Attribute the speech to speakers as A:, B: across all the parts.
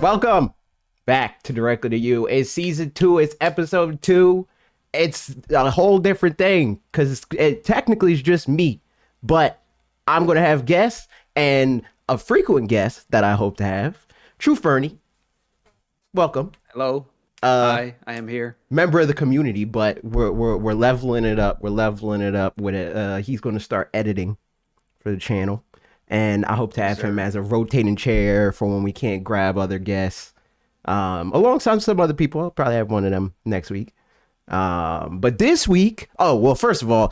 A: Welcome back to Directly to You. It's season 2. It's episode 2. It's a whole different thing because it technically is just me, but I'm going to have guests and a frequent guest that I hope to have. True Fernie. Welcome.
B: Hello. Hi, I am here.
A: Member of the community, but we're leveling it up. We're leveling it up with it. He's going to start editing for the channel. And I hope to have him as a rotating chair for when we can't grab other guests. Alongside some other people. I'll probably have one of them next week. But this week, first of all,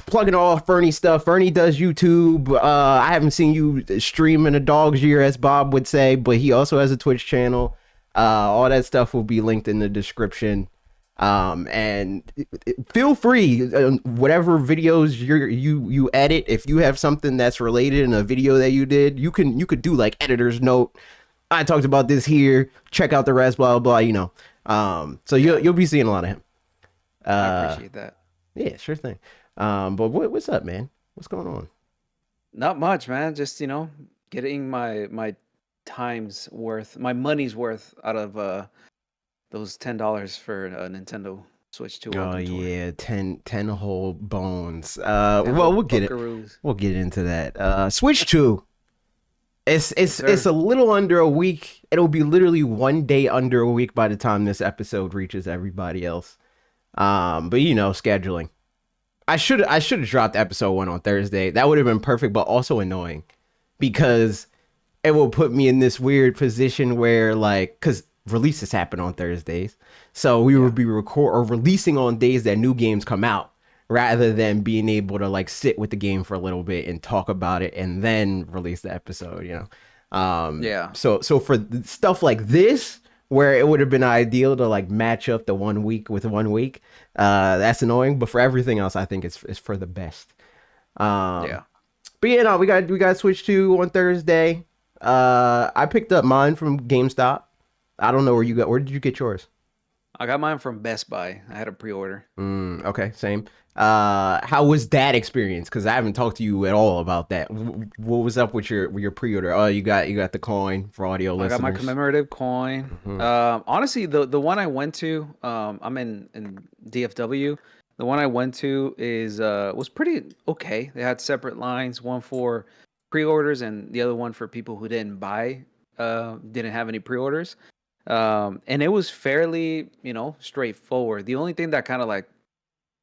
A: plugging all Fernie stuff. Fernie does YouTube. I haven't seen you stream in a dog's year, as Bob would say, but he also has a Twitch channel. All that stuff will be linked in the description. And feel free, whatever videos you edit, if you have something that's related in a video that you did, you could do like editor's note. I talked about this here. Check out the rest, blah blah blah. So you'll be seeing a lot of him.
B: I appreciate that.
A: Yeah, sure thing. But what's up, man? What's going on?
B: Not much, man. Just getting my time's worth, my money's worth out of those $10 for a Nintendo Switch 2.
A: Oh yeah, 10 whole bones. We'll get it. We'll get into that. Switch 2. It's a little under a week. It'll be literally one day under a week by the time this episode reaches everybody else. But scheduling. I should have dropped episode 1 on Thursday. That would have been perfect, but also annoying because it will put me in this weird position where because releases happen on Thursdays, so we would be releasing on days that new games come out, rather than being able to sit with the game for a little bit and talk about it and then release the episode. So for stuff like this, where it would have been ideal to match up the 1 week with 1 week, that's annoying. But for everything else, I think it's for the best. But we got Switch 2 on Thursday. I picked up mine from GameStop. I don't know where did you get yours?
B: I got mine from Best Buy. I had a pre-order.
A: Okay, same. How was that experience? Because I haven't talked to you at all about that. What was up with your pre-order? Oh, you got the coin for audio listeners.
B: I got my commemorative coin. Mm-hmm. Honestly, the one I went to, I'm in DFW. The one I went to was pretty okay. They had separate lines, one for pre-orders and the other one for people who didn't have any pre-orders. And it was fairly, straightforward. The only thing that kind of I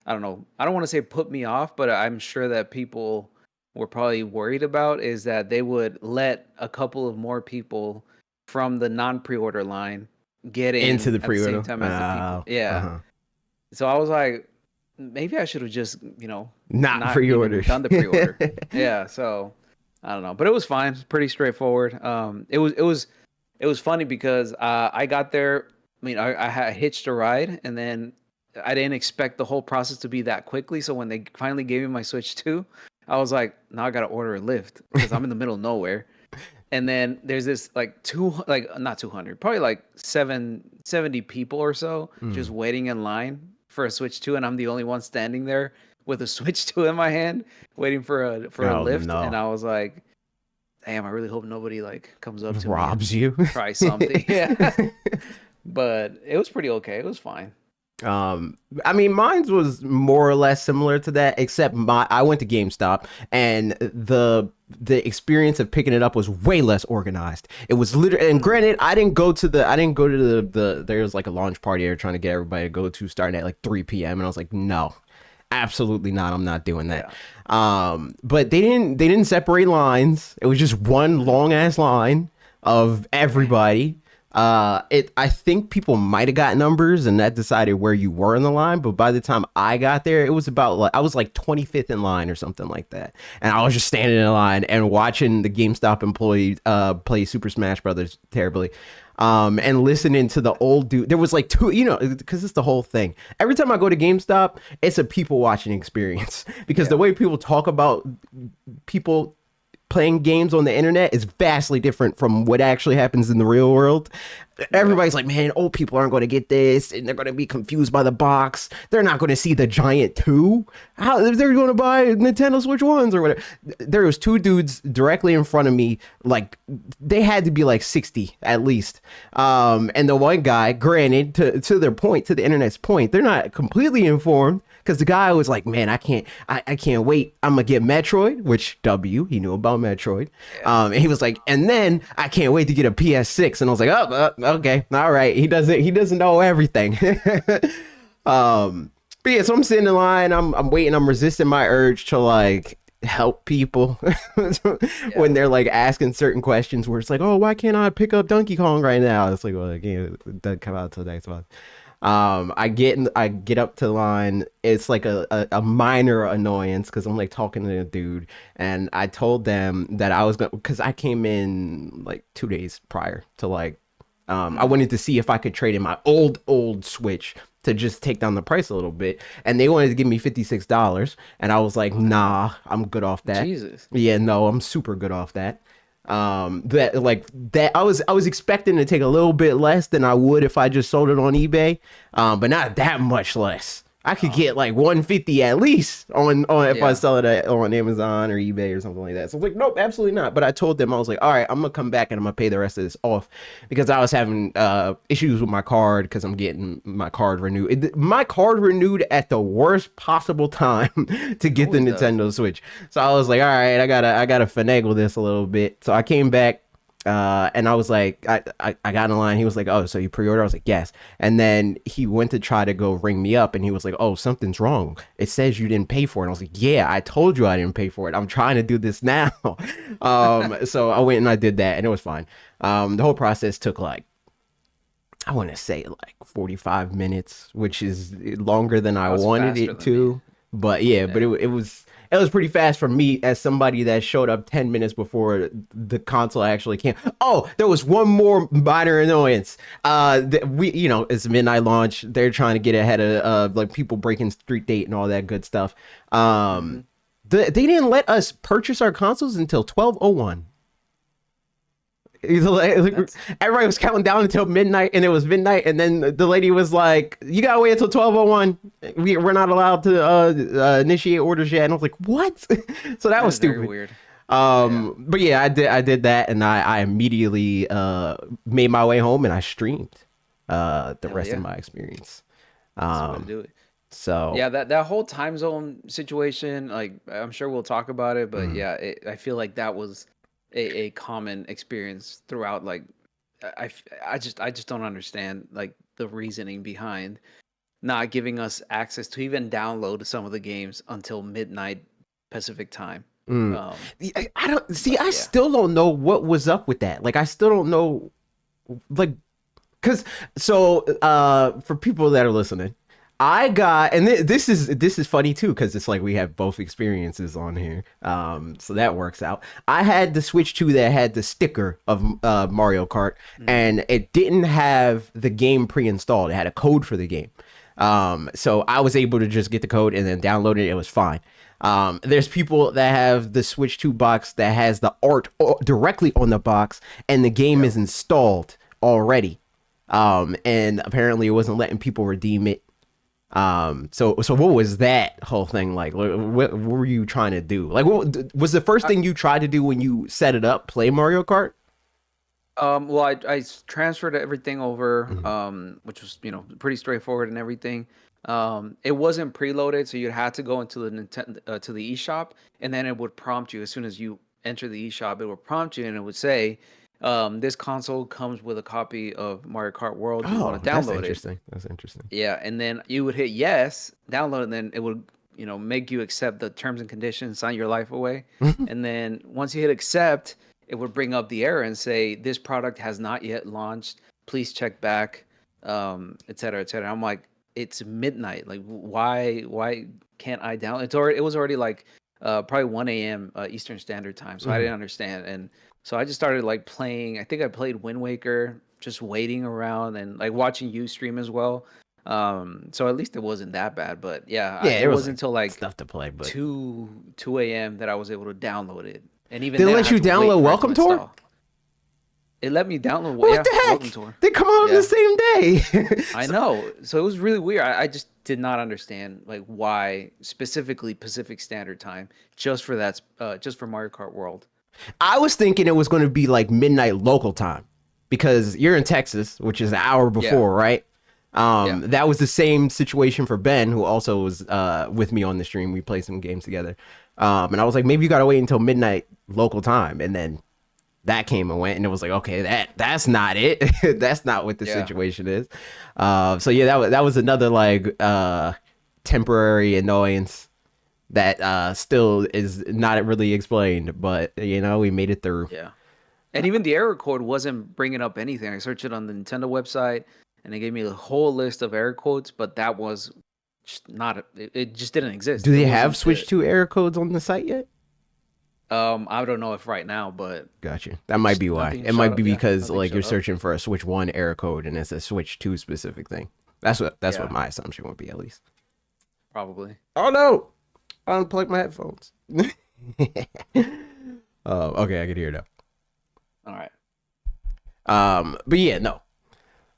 B: don't know, I don't want to say put me off, but I'm sure that people were probably worried about is that they would let a couple of more people from the non-pre-order line get into the pre-order at the same time as the people. Yeah. Uh-huh. So I was like, maybe I should have just, not pre-ordered, done the pre-order. Yeah. So I don't know, but it was fine. It's pretty straightforward. It was funny because I got there. I mean, I hitched a ride, and then I didn't expect the whole process to be that quickly. So when they finally gave me my Switch 2, I was like, now I got to order a Lyft because I'm in the middle of nowhere. And then there's this not 200, probably 70 people or so just waiting in line for a Switch 2. And I'm the only one standing there with a Switch 2 in my hand waiting for a Lyft. No. And I was like, damn, I really hope nobody comes up to me
A: robs you,
B: try something. Yeah. But it was pretty okay. It was fine.
A: I mean, mine was more or less similar to that, except I went to GameStop, and the experience of picking it up was way less organized. It was literally, and granted, I didn't go to the there was a launch party they were trying to get everybody to go to starting at 3 p.m. and I was like, no, absolutely not. I'm not doing that. Yeah. But they didn't separate lines. It was just one long ass line of everybody. I think people might have got numbers and that decided where you were in the line, but by the time I got there, it was about I was 25th in line or something like that, and I was just standing in line and watching the GameStop employee play Super Smash Brothers terribly, and listening to the old dude. There was two, because it's the whole thing. Every time I go to GameStop, it's a people watching experience because the way people talk about people playing games on the internet is vastly different from what actually happens in the real world.
B: Yep.
A: everybody's like, man, old people aren't going to get this, and they're going to be confused by the box. They're not going to see the Giant 2. How they're going to buy Nintendo Switch 1s or whatever. There was two dudes directly in front of me, like they had to be like 60 at least. And the one guy, granted, to their point, to the internet's point, they're not completely informed. Because the guy was like, man, I can't wait. I'm gonna get Metroid, which he knew about Metroid.
B: Yeah.
A: And he was like, and then I can't wait to get a PS6. And I was like, oh, okay, all right. He doesn't know everything. But yeah, so I'm sitting in line. I'm waiting. I'm resisting my urge to like help people when they're like asking certain questions where it's like, oh, why can't I pick up Donkey Kong right now? It's like, well, again, it doesn't come out till next month. I get up to the line. It's like a minor annoyance because I'm like talking to the dude, and I told them that I was gonna, because I came in like 2 days prior to like, I wanted to see if I could trade in my old Switch to just take down the price a little bit, and they wanted to give me $56, and I was like, nah, I'm good off that.
B: Jesus.
A: Yeah, no, I'm super good off that. That I was expecting to take a little bit less than I would if I just sold it on eBay, but not that much less. I could get like 150 at least on if I sell it on Amazon or eBay or something like that. So I was like, nope, absolutely not. But I told them, I was like, all right, I'm gonna come back and I'm gonna pay the rest of this off because I was having issues with my card because I'm getting my card renewed. My card renewed at the worst possible time to get the Nintendo Switch. So I was like, all right, I gotta finagle this a little bit. So I came back. And I was like, I got in line. He was like, oh, so you pre-order? I was like, yes. And then he went to try to go ring me up, and he was like, oh, something's wrong. It says you didn't pay for it. And I was like, yeah, I told you I didn't pay for it. I'm trying to do this now. So I went and I did that, and it was fine. The whole process took like, I want to say like 45 minutes, which is longer than I wanted it to. But yeah, but it was pretty fast for me as somebody that showed up 10 minutes before the console actually came. Oh, there was one more minor annoyance. It's midnight launch. They're trying to get ahead of like people breaking street date and all that good stuff. They didn't let us purchase our consoles until 12:01. Everybody was counting down until midnight, and it was midnight, and then the lady was like, you gotta wait until 12:01. We're not allowed to initiate orders yet. And I was like, what? So that was stupid.
B: Weird.
A: But yeah, I did that, and I immediately made my way home, and I streamed the rest of my experience.
B: That's way to do it.
A: So
B: yeah, that whole time zone situation, like I'm sure we'll talk about it, but I feel like that was a common experience throughout. Like I just don't understand like the reasoning behind not giving us access to even download some of the games until midnight Pacific time.
A: I don't see. I still don't know what was up with that. Like I still don't know, like, because for people that are listening, I got, and this is funny too, because it's like we have both experiences on here, so that works out. I had the Switch 2 that had the sticker of Mario Kart, and it didn't have the game pre-installed. It had a code for the game, so I was able to just get the code and then download it. It was fine. There's people that have the Switch 2 box that has the art directly on the box, and the game is installed already, and apparently it wasn't letting people redeem it. So what was that whole thing like? What were you trying to do? Like, what was the first thing you tried to do when you set it up? Play Mario Kart?
B: Well, I transferred everything over, which was pretty straightforward and everything. It wasn't preloaded, so you had to go into the Nintendo to the eShop, and then it would prompt you as soon as you enter the eShop. It would prompt you, and it would say, this console comes with a copy of Mario Kart World. You want to download it?
A: That's interesting.
B: Yeah, and then you would hit yes, download, and then it would, make you accept the terms and conditions, sign your life away. And then once you hit accept, it would bring up the error and say, this product has not yet launched. Please check back, et cetera, et cetera. I'm like, it's midnight. Like, why can't I download? It was already like probably 1 a.m. Eastern Standard Time, so I didn't understand. And so I just started like playing. I think I played Wind Waker, just waiting around and like watching you stream as well. So at least it wasn't that bad. But it wasn't until like
A: stuff to play, but
B: 2 a.m. that I was able to download it. And even
A: they
B: then,
A: let you download Welcome Tour.
B: It let me download.
A: What
B: Yeah,
A: the
B: Welcome
A: heck?
B: Tour.
A: They come out on the
B: Yeah,
A: same day.
B: I know. So it was really weird. I just did not understand like why specifically Pacific Standard Time just for that, just for Mario Kart World.
A: I was thinking it was going to be like midnight local time because you're in Texas, which is an hour
B: Yeah,
A: before, right?
B: yeah,
A: That was the same situation for Ben, who also was with me on the stream. We played some games together. And I was like, maybe you got to wait until midnight local time. And then that came and went, and it was like, okay, that's not it. That's not what the
B: yeah.
A: situation is. So yeah, that was another like temporary annoyance that still is not really explained, but we made it through.
B: Yeah. And even the error code wasn't bringing up anything. I searched it on the Nintendo website and it gave me a whole list of error codes, but that was just not, it just didn't
A: Do
B: exist. It
A: they have
B: wasn't
A: Switch
B: the,
A: 2 error codes on the site yet?
B: I don't know if right now, but
A: Gotcha. That might be why.
B: nothing
A: It
B: showed
A: might
B: up.
A: be
B: Yeah,
A: because
B: nothing
A: like you're
B: showed up.
A: searching for a Switch 1 error code and it's a Switch 2 specific thing. That's what
B: Yeah,
A: my assumption would be at least.
B: probably.
A: Oh no. I unplugged my headphones. Oh, okay, I can hear now.
B: All right.
A: But yeah, no.
B: Yeah.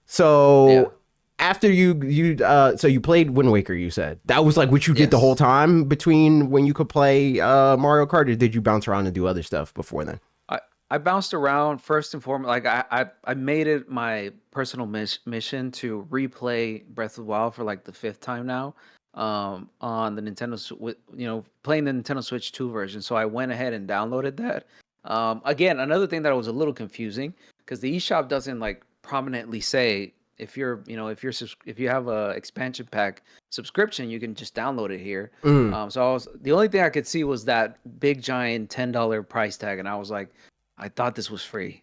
A: So after so you played Wind Waker, you said. That was like what you did the whole
B: Yes.
A: time between when you could play Mario Kart, or did you bounce around and do other stuff before then?
B: I, I bounced around first and foremost. Like I made it my personal mission to replay Breath of the Wild for like the fifth time now. On the playing the Nintendo Switch 2 version. So I went ahead and downloaded that. Again, another thing that was a little confusing because the eShop doesn't like prominently say if if you have a expansion pack subscription, you can just download it here.
A: Mm.
B: The only thing I could see was that big giant $10 price tag, and I was like, I thought this was free.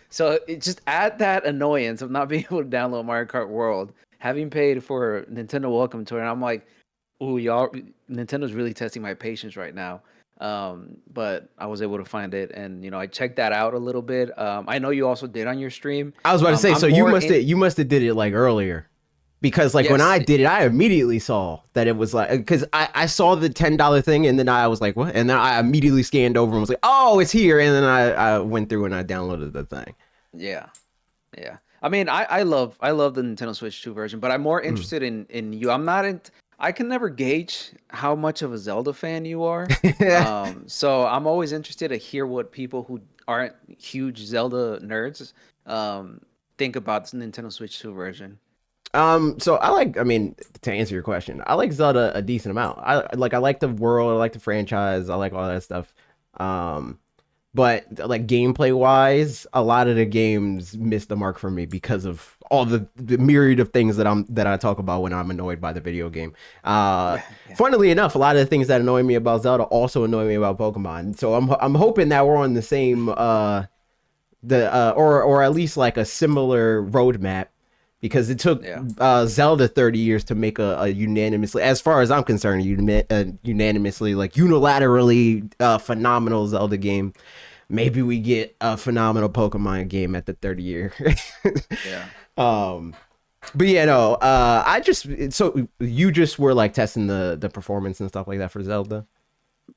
B: So it just add that annoyance of not being able to download Mario Kart World, having paid for Nintendo Welcome Tour, and I'm like, ooh, y'all, Nintendo's really testing my patience right now. But I was able to find it, and I checked that out a little bit. I know you also did on your stream.
A: I was about to say,
B: I'm
A: so you
B: more
A: must
B: in.
A: have did it like earlier. Because like when
B: Yes,
A: I did it, I immediately saw that it was like because I saw the $10 thing and then I was like, what? And then I immediately scanned over and was like, oh, it's here. And then I went through and I downloaded the thing.
B: yeah. Yeah. I mean, I love the Nintendo Switch 2 version, but I'm more
A: Mm.
B: interested in you. I'm not in I can never gauge how much of a Zelda fan you are. So I'm always interested to hear what people who aren't huge Zelda nerds um think about the Nintendo Switch 2 version.
A: So I mean, to answer your question, I like Zelda a decent amount. I like the world, I like the franchise, I like all that stuff. Um, but like gameplay wise, a lot of the games miss the mark for me because of all the myriad of things that I talk about when I'm annoyed by the video game. Uh,
B: Yeah, yeah.
A: Funnily enough, a lot of the things that annoy me about Zelda also annoy me about Pokemon. So I'm hoping that we're on the same or at least like a similar roadmap because it took
B: Yeah.
A: Zelda 30 years to make a unanimously, as far as I'm concerned, unanimously like unilaterally phenomenal Zelda game. Maybe we get a phenomenal Pokemon game at the 30 year.
B: Yeah.
A: um, but yeah, no. I just so you just were like testing the performance and stuff like that for Zelda.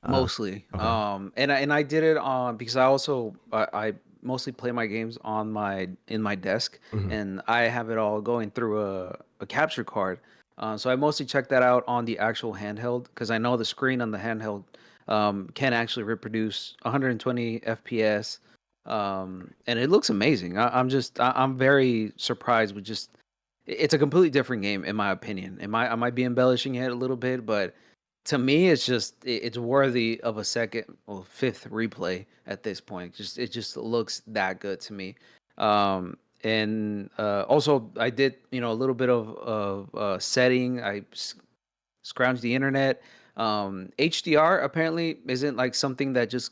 A: Uh,
B: Mostly.
A: okay.
B: And I did it on because I mostly play my games on my in my desk,
A: Mhm.
B: and I have it all going through a capture card. So I mostly check that out on the actual handheld because I know the screen on the handheld can actually reproduce 120 FPS, and it looks amazing. I'm very surprised with just it's a completely different game in my opinion. I might be embellishing it a little bit, but to me, it's worthy of a second or fifth replay at this point. It just looks that good to me. And also I did a little bit of setting. Scrounged the internet. HDR apparently isn't like something that just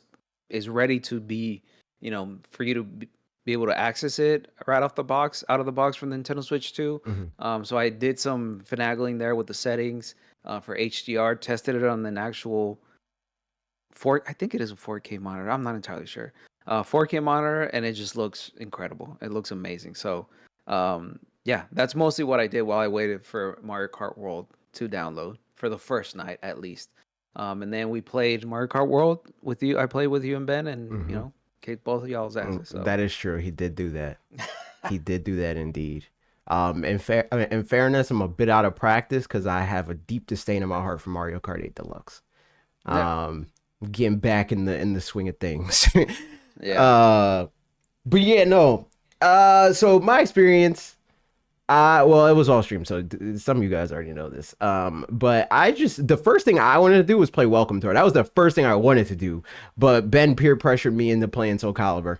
B: is ready to be for you to be able to access it right off the box out of the box from the Nintendo Switch 2.
A: Mhm.
B: So I did some finagling there with the settings for HDR, tested it on an actual I think it is a 4K monitor. I'm not entirely sure. 4K monitor, and it just looks incredible. It looks amazing. So, yeah, that's mostly what I did while I waited for Mario Kart World to download for the first night at least. And then we played Mario Kart World with you. I played with you and Ben, and
A: Mhm.
B: Kicked both of y'all's asses. So.
A: That is true. He did do that. He did do that indeed. In fairness, I'm a bit out of practice because I have a deep disdain in my heart for Mario Kart 8 Deluxe. Getting back in the swing of things. But yeah, no. So my experience, well, it was all streamed, so some of you guys already know this. But the first thing I wanted to do was play Welcome Tour. That was the first thing I wanted to do. But Ben peer pressured me into playing Soul Calibur.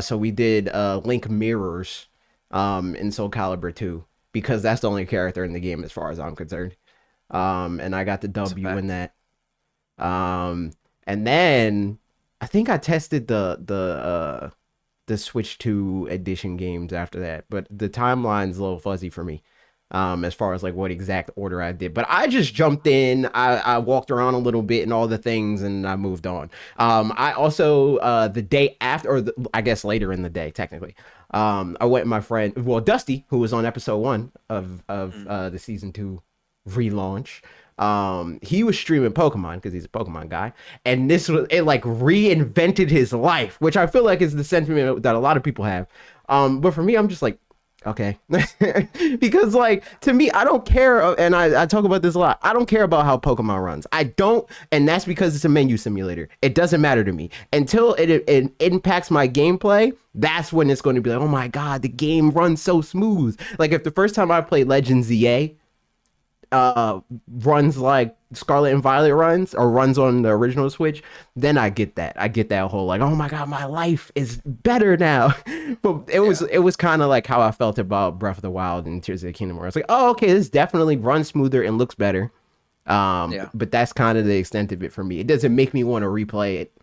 A: So we did Link Mirrors in Soul Calibur 2 because that's the only character in the game as far as I'm concerned. And I got the W in that. And then I think I tested the Switch 2 edition games after that, but the timeline's a little fuzzy for me as far as like what exact order I did. But I just jumped in, I walked around a little bit and all the things, and I moved on. I also the day after, or I guess later in the day technically, I went with my friend, well, Dusty, who was on episode 1 of the season 2 relaunch. He was streaming Pokemon because he's a Pokemon guy, and it like reinvented his life, which I feel like is the sentiment that a lot of people have. But for me, I'm just like, okay, because like to me, I don't care, and I talk about this a lot. I don't care about how Pokemon runs. I don't, and that's because it's a menu simulator. It doesn't matter to me until it impacts my gameplay. That's when it's going to be like, oh my god, the game runs so smooth. Like if the first time I played Legends ZA runs like Scarlet and Violet runs, or runs on the original Switch, then I get that whole like, oh my god, my life is better now. But it was kind of like how I felt about Breath of the Wild and Tears of the Kingdom, where it's like, oh okay, this definitely runs smoother and looks better. But that's kind of the extent of it for me. It doesn't make me want to replay it.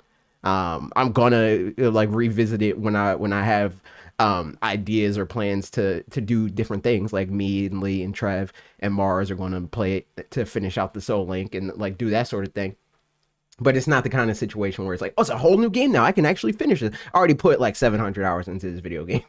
A: I'm gonna like revisit it when I have ideas or plans to do different things. Like me and Lee and Trev and Mars are going to play it to finish out the Soul Link and like do that sort of thing. But it's not the kind of situation where it's like, oh, it's a whole new game now, I can actually finish it. I already put like 700 hours into this video game.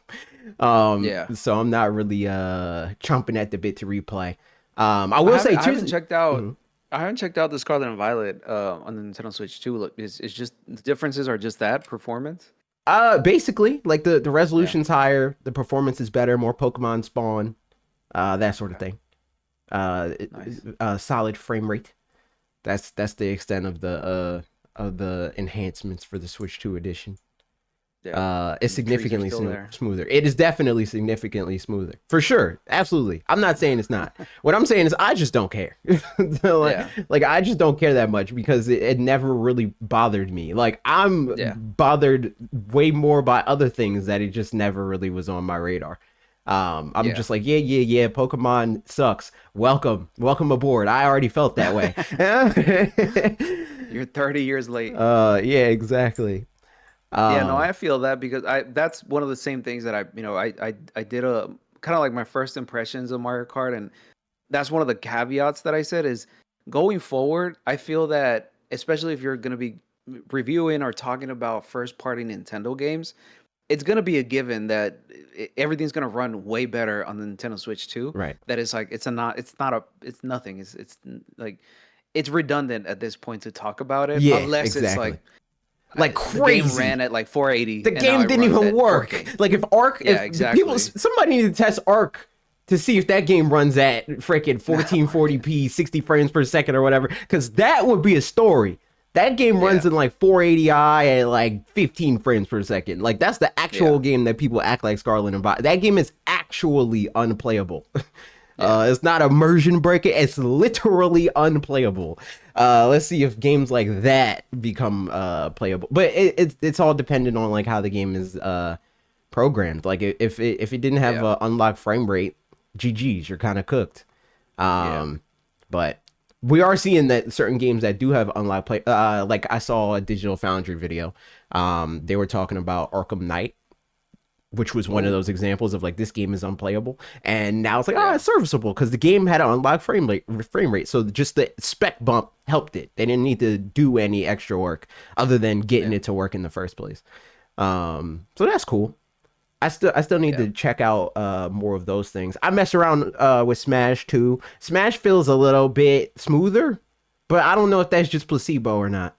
A: So I'm not really chomping at the bit to replay. I haven't
B: checked out. Mm-hmm. I haven't checked out the Scarlet and Violet on the Nintendo Switch 2. Look, it's just the differences are just that performance.
A: Basically, like the resolution's higher, the performance is better, more Pokemon spawn, that sort of thing. Nice. Solid frame rate. That's the extent of the enhancements for the Switch 2 edition. It's significantly smoother. It is definitely significantly smoother, for sure. Absolutely. I'm not saying it's not. What I'm saying is I just don't care. Like I just don't care that much because it never really bothered me. Like I'm bothered way more by other things that it just never really was on my radar. I'm just like, yeah, Pokemon sucks. Welcome aboard. I already felt that way.
B: You're 30 years late.
A: Yeah, exactly.
B: I feel that because that's one of the same things that I did a kind of like my first impressions of Mario Kart, and that's one of the caveats that I said is going forward. I feel that especially if you're going to be reviewing or talking about first party Nintendo games, it's going to be a given that everything's going to run way better on the Nintendo Switch 2.
A: Right.
B: That is like it's nothing. It's like it's redundant at this point to talk about it unless it's like crazy. The game ran at like 480.
A: The game didn't even work. Like if Arc, somebody need to test Arc to see if that game runs at freaking 1440p, 60 frames per second or whatever, because that would be a story. That game runs in like 480i at like 15 frames per second. Like that's the actual game that people act like Scarlet and Violet. That game is actually unplayable. It's not immersion breaking. It's literally unplayable. Let's see if games like that become playable. But it's all dependent on like how the game is programmed. Like if it didn't have an unlocked frame rate, GG's, you're kind of cooked. But we are seeing that certain games that do have unlocked play. Like I saw a Digital Foundry video. They were talking about Arkham Knight, which was one of those examples of like this game is unplayable, and now it's like it's serviceable because the game had an unlocked frame rate. So just the spec bump helped it. They didn't need to do any extra work other than getting it to work in the first place. So that's cool. I still need to check out more of those things. I mess around with Smash too. Smash feels a little bit smoother, but I don't know if that's just placebo or not.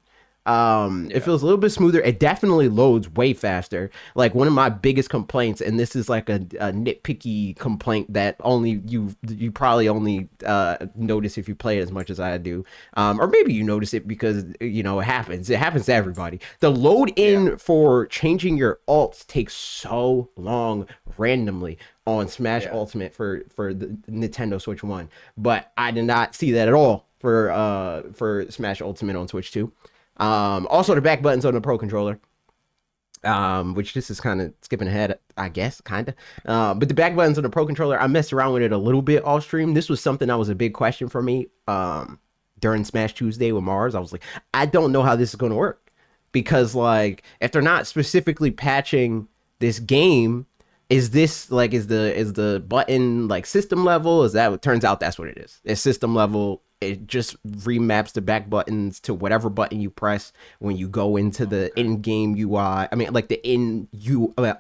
A: It
B: Yeah.
A: feels a little bit smoother. It definitely loads way faster. Like one of my biggest complaints, and this is like a nitpicky complaint that only you probably only notice if you play it as much as I do, or maybe you notice it because it happens. It happens to everybody. The load
B: Yeah.
A: in for changing your alts takes so long randomly on Smash
B: Yeah.
A: Ultimate for the Nintendo Switch One, but I did not see that at all for Smash Ultimate on Switch Two. Also, the
B: Yeah.
A: back buttons on the Pro controller, which this is kind of skipping ahead, I guess, kind of. But the back buttons on the Pro controller, I messed around with it a little bit off stream. This was something that was a big question for me during Smash Tuesday with Mars. I was like, I don't know how this is going to work because, like, if they're not specifically patching this game, is this like is the button like system level? Is that what turns out that's what it is? It's system level. It just remaps the back buttons to whatever button you press when you go into the
B: Okay.
A: in-game UI. I mean, like the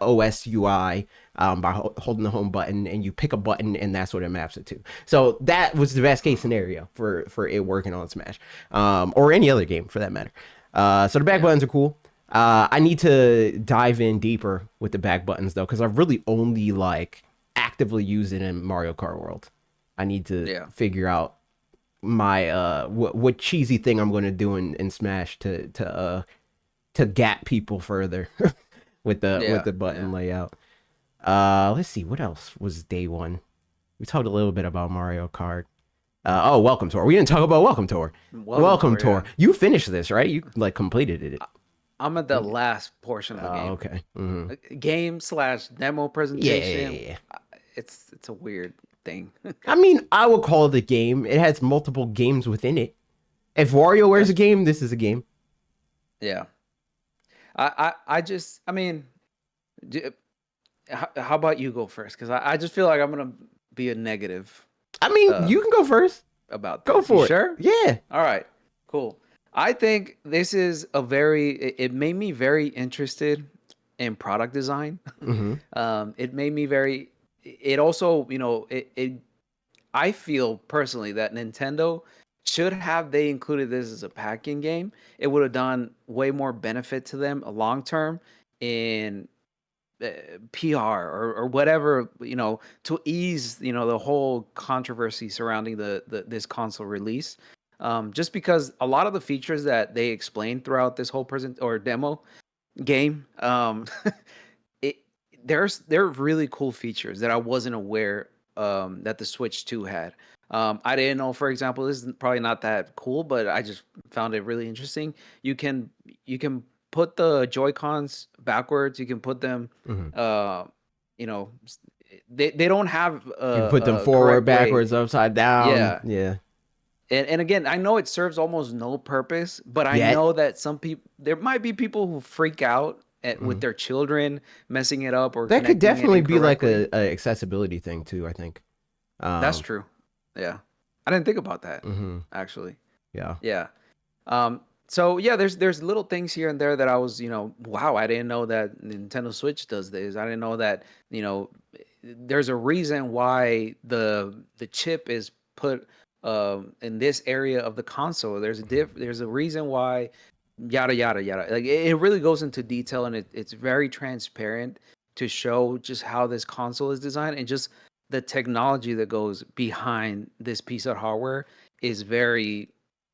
A: OS UI by holding the home button, and you pick a button, and that's what it maps it to. So that was the best case scenario for it working on Smash, or any other game for that matter. So the back
B: Yeah.
A: buttons are cool. I need to dive in deeper with the back buttons though, because I've really only like actively used it in Mario Kart World. I need to
B: Yeah.
A: figure out my what cheesy thing I'm going to do in Smash to gap people further with
B: Yeah.
A: the button
B: Yeah.
A: layout. Let's see what else was day one. We talked a little bit about Mario Kart. Welcome Tour. We didn't talk about Welcome Tour.
B: Welcome
A: Welcome
B: tour.
A: Tour.
B: Yeah.
A: You finished this, right? You like completed it.
B: I'm at the last portion of the
A: Oh,
B: game.
A: okay. Mm-hmm.
B: Game slash demo
A: Yeah, yeah,
B: presentation.
A: yeah, yeah.
B: It's a weird thing.
A: I mean, I would call it a game. It has multiple games within it. If WarioWare is a
B: That's
A: game, this is a game.
B: yeah. I just I mean, d- how about you go first? Because I just feel like I'm gonna be a negative
A: I mean,
B: uh
A: you can go first.
B: about
A: Go
B: this. You
A: for it.
B: sure?
A: Yeah.
B: All right, cool. I think this is it made me very interested in product design.
A: Mm-hmm.
B: It made me very. It also, I feel personally that Nintendo should have they included this as a packing game. It would have done way more benefit to them long term in PR or whatever, to ease the whole controversy surrounding the this console release. Just because a lot of the features that they explained throughout this whole present or demo game, it there are really cool features that I wasn't aware that the Switch 2 had. I didn't know, for example, this is probably not that cool, but I just found it really interesting. You can you can put the Joy Cons backwards. You can put them,
A: Mm-hmm.
B: uh, you know, they don't have
A: You can put them
B: a
A: forward,
B: correct way.
A: backwards, upside down.
B: Yeah,
A: Yeah.
B: and again, I know it serves almost no purpose, but I
A: Yet.
B: know that some people there might be people who freak out with
A: Mm-hmm.
B: their children messing it up or
A: That could
B: connecting it
A: definitely be like
B: incorrectly.
A: a accessibility thing too, I think.
B: That's
A: Um,
B: true. Yeah. I didn't think about that
A: mm-hmm.
B: actually.
A: Yeah.
B: Yeah. So yeah, there's little things here and there that I was, wow, I didn't know that Nintendo Switch does this. I didn't know that, there's a reason why the chip is put in this area of the console. There's a reason why yada yada yada. Like it really goes into detail and it's very transparent to show just how this console is designed and just the technology that goes behind this piece of hardware is very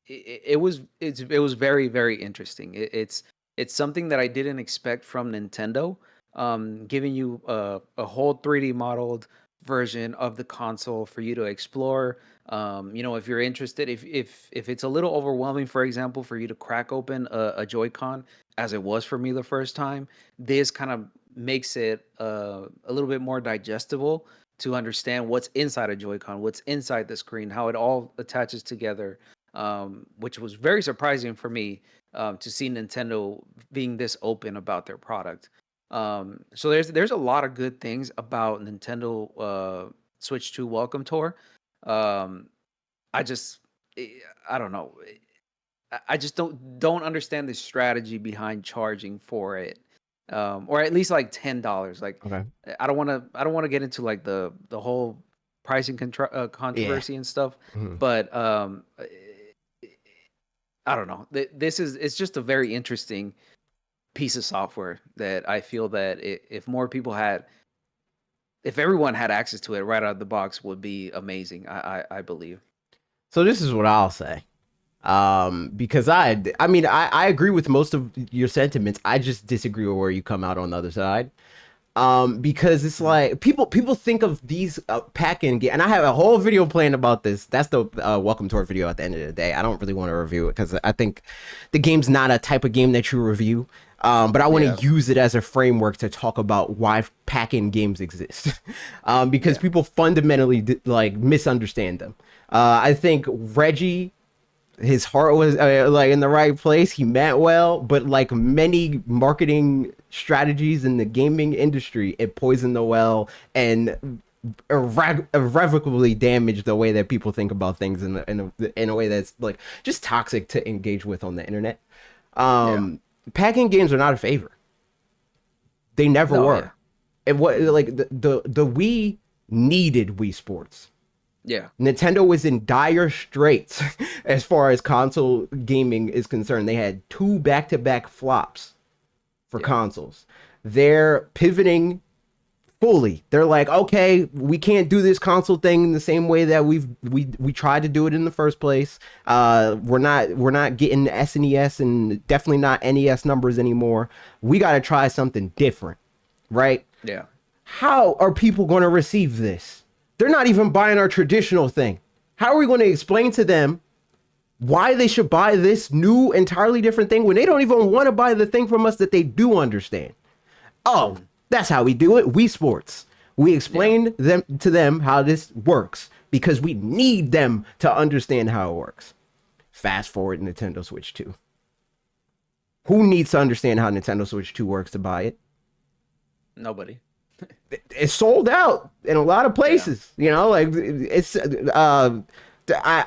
B: it was very very interesting. It's something that I didn't expect from Nintendo, giving you a whole 3D modeled version of the console for you to explore. If you're interested, if it's a little overwhelming, for example, for you to crack open a Joy-Con, as it was for me the first time, this kind of makes it a little bit more digestible to understand what's inside a Joy-Con, what's inside the screen, how it all attaches together, which was very surprising for me to see Nintendo being this open about their product. So there's a lot of good things about Nintendo Switch 2 Welcome Tour. Um, I just eh, I don't know. I just don't understand the strategy behind charging for it, or at least like $10. Like
A: Okay.
B: I don't want to get into like the whole pricing
A: Yeah.
B: controversy and stuff,
A: Mm-hmm.
B: but I don't know. It's just a very interesting piece of software that I feel that if more people had, if everyone had access to it right out of the box, would be amazing. I believe.
A: So this is what I'll say. Because I mean, I agree with most of your sentiments. I just disagree with where you come out on the other side. Because it's like people think of these pack-in game, and I have a whole video planned about this. That's the welcome tour video at the end of the day. I don't really want to review it because I think the game's not a type of game that you review. But I want to use it as a framework to talk about why pack-in games exist. Because people fundamentally like misunderstand them. I think Reggie, his heart was like in the right place. He meant well, but like many marketing strategies in the gaming industry, it poisoned the well and irrevocably damaged the way that people think about things in a way that's like just toxic to engage with on the internet. Pack-in games are not a favor. They never were. Yeah. And what like the Wii needed Wii Sports.
B: Yeah.
A: Nintendo was in dire straits as far as console gaming is concerned. They had 2 back-to-back flops for consoles. They're pivoting fully. They're like, okay, we can't do this console thing in the same way that we tried to do it in the first place. We're not getting the SNES and definitely not NES numbers anymore. We got to try something different, right?
B: Yeah.
A: How are people going to receive this? They're not even buying our traditional thing. How are we going to explain to them why they should buy this new, entirely different thing when they don't even want to buy the thing from us that they do understand? Oh, that's how we do it. Wii Sports. We explain to them how this works because we need them to understand how it works. Fast forward Nintendo Switch 2. Who needs to understand how Nintendo Switch 2 works to buy it?
B: Nobody.
A: It's sold out in a lot of places. You know, like it's I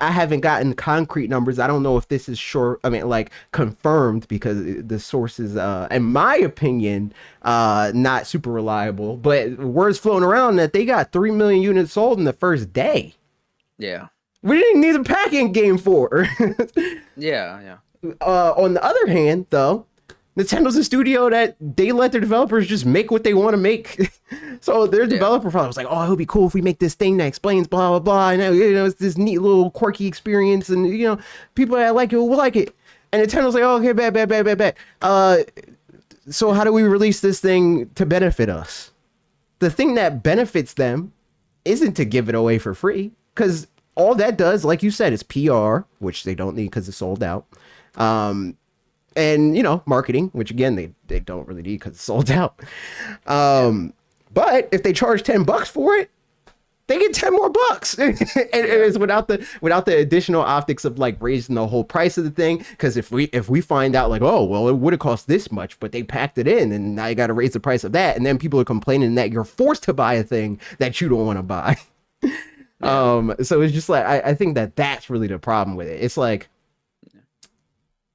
A: haven't gotten concrete numbers. I don't know if this is like confirmed because the sources in my opinion not super reliable, but words floating around that they got 3 million units sold in the first day.
B: Yeah.
A: We didn't need a pack-in game for.
B: Yeah.
A: On the other hand, though, Nintendo's a studio that they let their developers just make what they want to make. So their developer probably was like, oh, it would be cool if we make this thing that explains blah, blah, blah. And, you know, it's this neat little quirky experience. And, you know, people that like it will like it. And Nintendo's like, oh, okay, bad. So how do we release this thing to benefit us? The thing that benefits them isn't to give it away for free. Because all that does, like you said, is PR, which they don't need because it's sold out. And, you know, marketing, which, again, they don't really need because it's sold out. But if they charge $10 for it, they get 10 more bucks. And it's without the additional optics of, like, raising the whole price of the thing. Because if we find out, like, oh, well, it would have cost this much, but they packed it in, and now you got to raise the price of that. And then people are complaining that you're forced to buy a thing that you don't want to buy. So it's just like, I think that's really the problem with it. It's like,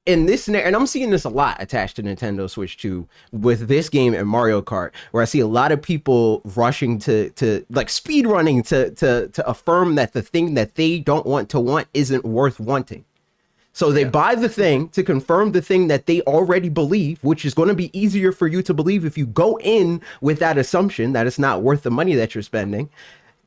A: in this scenario, and I'm seeing this a lot attached to Nintendo Switch 2 with this game and Mario Kart, where I see a lot of people rushing to like speed running to affirm that the thing that they don't want to want isn't worth wanting. So they buy the thing to confirm the thing that they already believe, which is going to be easier for you to believe if you go in with that assumption that it's not worth the money that you're spending,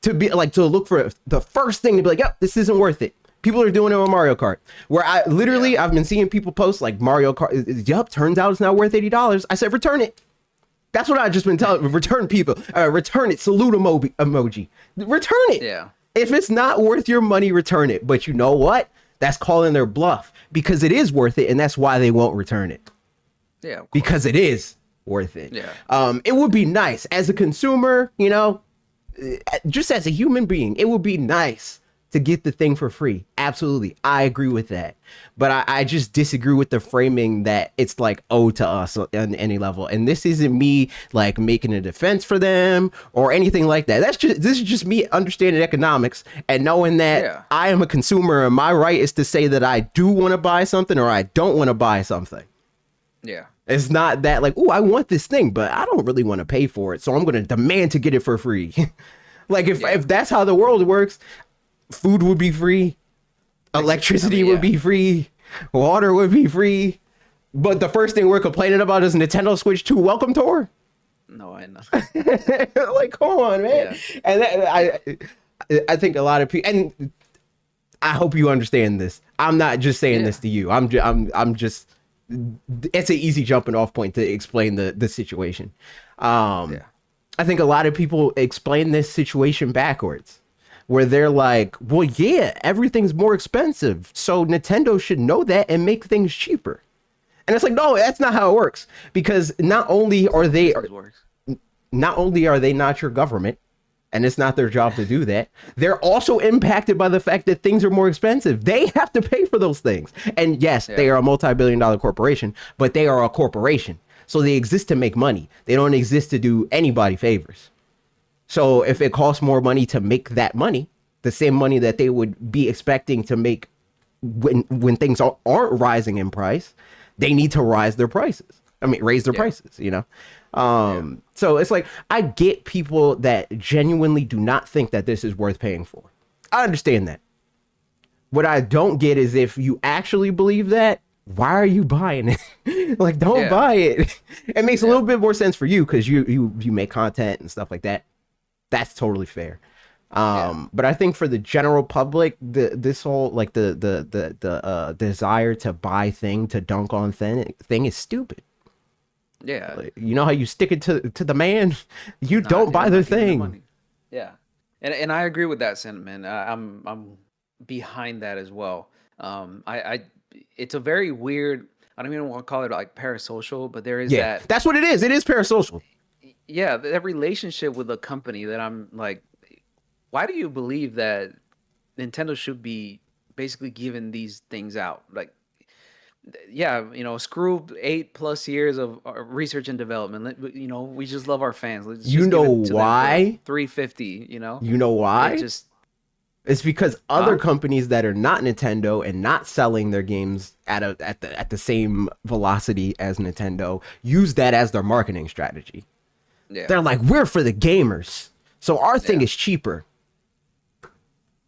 A: to be like, to look for the first thing to be like, yep, this isn't worth it. People are doing it with Mario Kart, where I've been seeing people post like Mario Kart. Yep, turns out it's not worth $80. I said, return it. That's what I've just been telling. Return people. Return it. Salute emoji. Return it.
B: Yeah.
A: If it's not worth your money, return it. But you know what? That's calling their bluff because it is worth it, and that's why they won't return it.
B: Yeah.
A: Because it is worth it.
B: Yeah.
A: It would be nice as a consumer, you know, just as a human being, it would be nice to get the thing for free. Absolutely. I agree with that. But I just disagree with the framing that it's like owed to us on any level. And this isn't me like making a defense for them or anything like that. This is just me understanding economics and knowing that I am a consumer and my right is to say that I do want to buy something or I don't want to buy something.
B: Yeah.
A: It's not that like, oh, I want this thing, but I don't really want to pay for it. So I'm going to demand to get it for free. Like if that's how the world works, food would be free, electricity would be free, Water would be free. But the first thing we're complaining about is Nintendo Switch 2 welcome tour.
B: No, I know.
A: Like, come on, man. Yeah. And I think a lot of people, and I hope you understand this. I'm not just saying this to you. I'm just. It's an easy jumping off point to explain the situation. I think a lot of people explain this situation backwards, where they're like, well, yeah, everything's more expensive, so Nintendo should know that and make things cheaper. And it's like, no, that's not how it works. Because not only are they not your government, and it's not their job to do that, they're also impacted by the fact that things are more expensive. They have to pay for those things. And yes, they are a multi-billion-dollar corporation, but they are a corporation. So they exist to make money. They don't exist to do anybody favors. So if it costs more money to make that money, the same money that they would be expecting to make when things aren't rising in price, they need to raise their prices, you know? So it's like, I get people that genuinely do not think that this is worth paying for. I understand that. What I don't get is, if you actually believe that, why are you buying it? Like, don't buy it. It makes a little bit more sense for you because you make content and stuff like that. That's totally fair. But I think for the general public, this whole like the desire to buy to dunk on thing is stupid. Yeah, like, you know how you stick it to the man, you don't buy the thing.
B: Yeah, and I agree with that sentiment. I'm behind that as well. It's a very weird. I don't even want to call it like parasocial, but there is that.
A: That's what it is. It is parasocial.
B: Yeah, that relationship with a company that I'm like, why do you believe that Nintendo should be basically giving these things out? Like, screw 8+ years of research and development. We just love our fans. Let's just
A: give it to why?
B: $350.
A: You know why? It's because other companies that are not Nintendo and not selling their games at the same velocity as Nintendo use that as their marketing strategy. Yeah. They're like, we're for the gamers, so our thing is cheaper.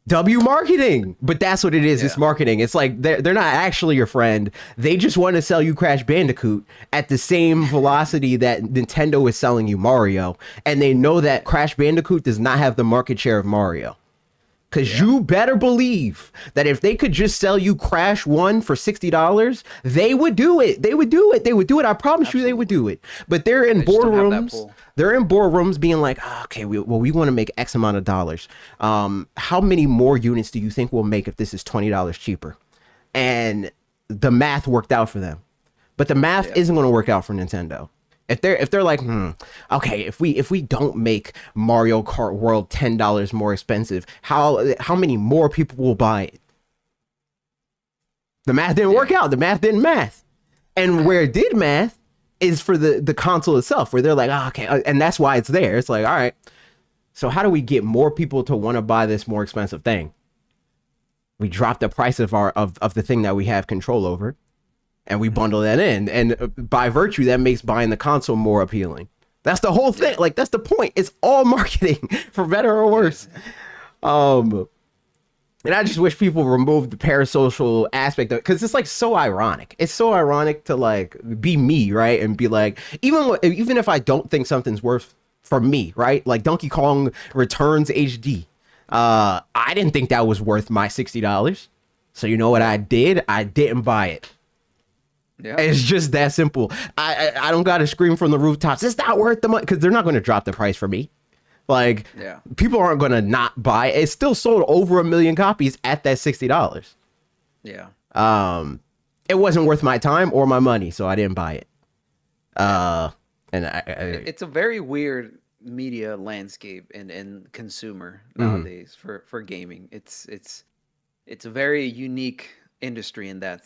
A: Marketing, but that's what it is. It's marketing. It's like they're not actually your friend. They just want to sell you Crash Bandicoot at the same velocity that Nintendo is selling you Mario, and they know that Crash Bandicoot does not have the market share of Mario. Because you better believe that if they could just sell you Crash 1 for $60, they would do it. They would do it. They would do it. I promise you they would do it. But they're in boardrooms. They're in boardrooms being like, okay, we want to make X amount of dollars. How many more units do you think we'll make if this is $20 cheaper? And the math worked out for them. But the math isn't going to work out for Nintendo. If they're like, okay, if we don't make Mario Kart World $10 more expensive, how many more people will buy it? The math didn't work out. The math didn't math. And where it did math is for the console itself, where they're like, okay, and that's why it's there. It's like, all right, so how do we get more people to want to buy this more expensive thing? We drop the price of the thing that we have control over. And we bundle that in, and by virtue, that makes buying the console more appealing. That's the whole thing. Like, that's the point. It's all marketing, for better or worse. And I just wish people removed the parasocial aspect of it, because it's like so ironic. It's so ironic to like be me, right, and be like, even if I don't think something's worth for me, right, like Donkey Kong Returns HD. I didn't think that was worth my $60. So you know what I did? I didn't buy it. Yeah. It's just that simple. I don't gotta scream from the rooftops, it's not worth the money, because they're not going to drop the price for me. Like, people aren't going to not buy it. It's still sold over 1 million copies at that $60. Yeah. It wasn't worth my time or my money, so I didn't buy it. And
B: it's a very weird media landscape and consumer nowadays for gaming. It's a very unique industry in that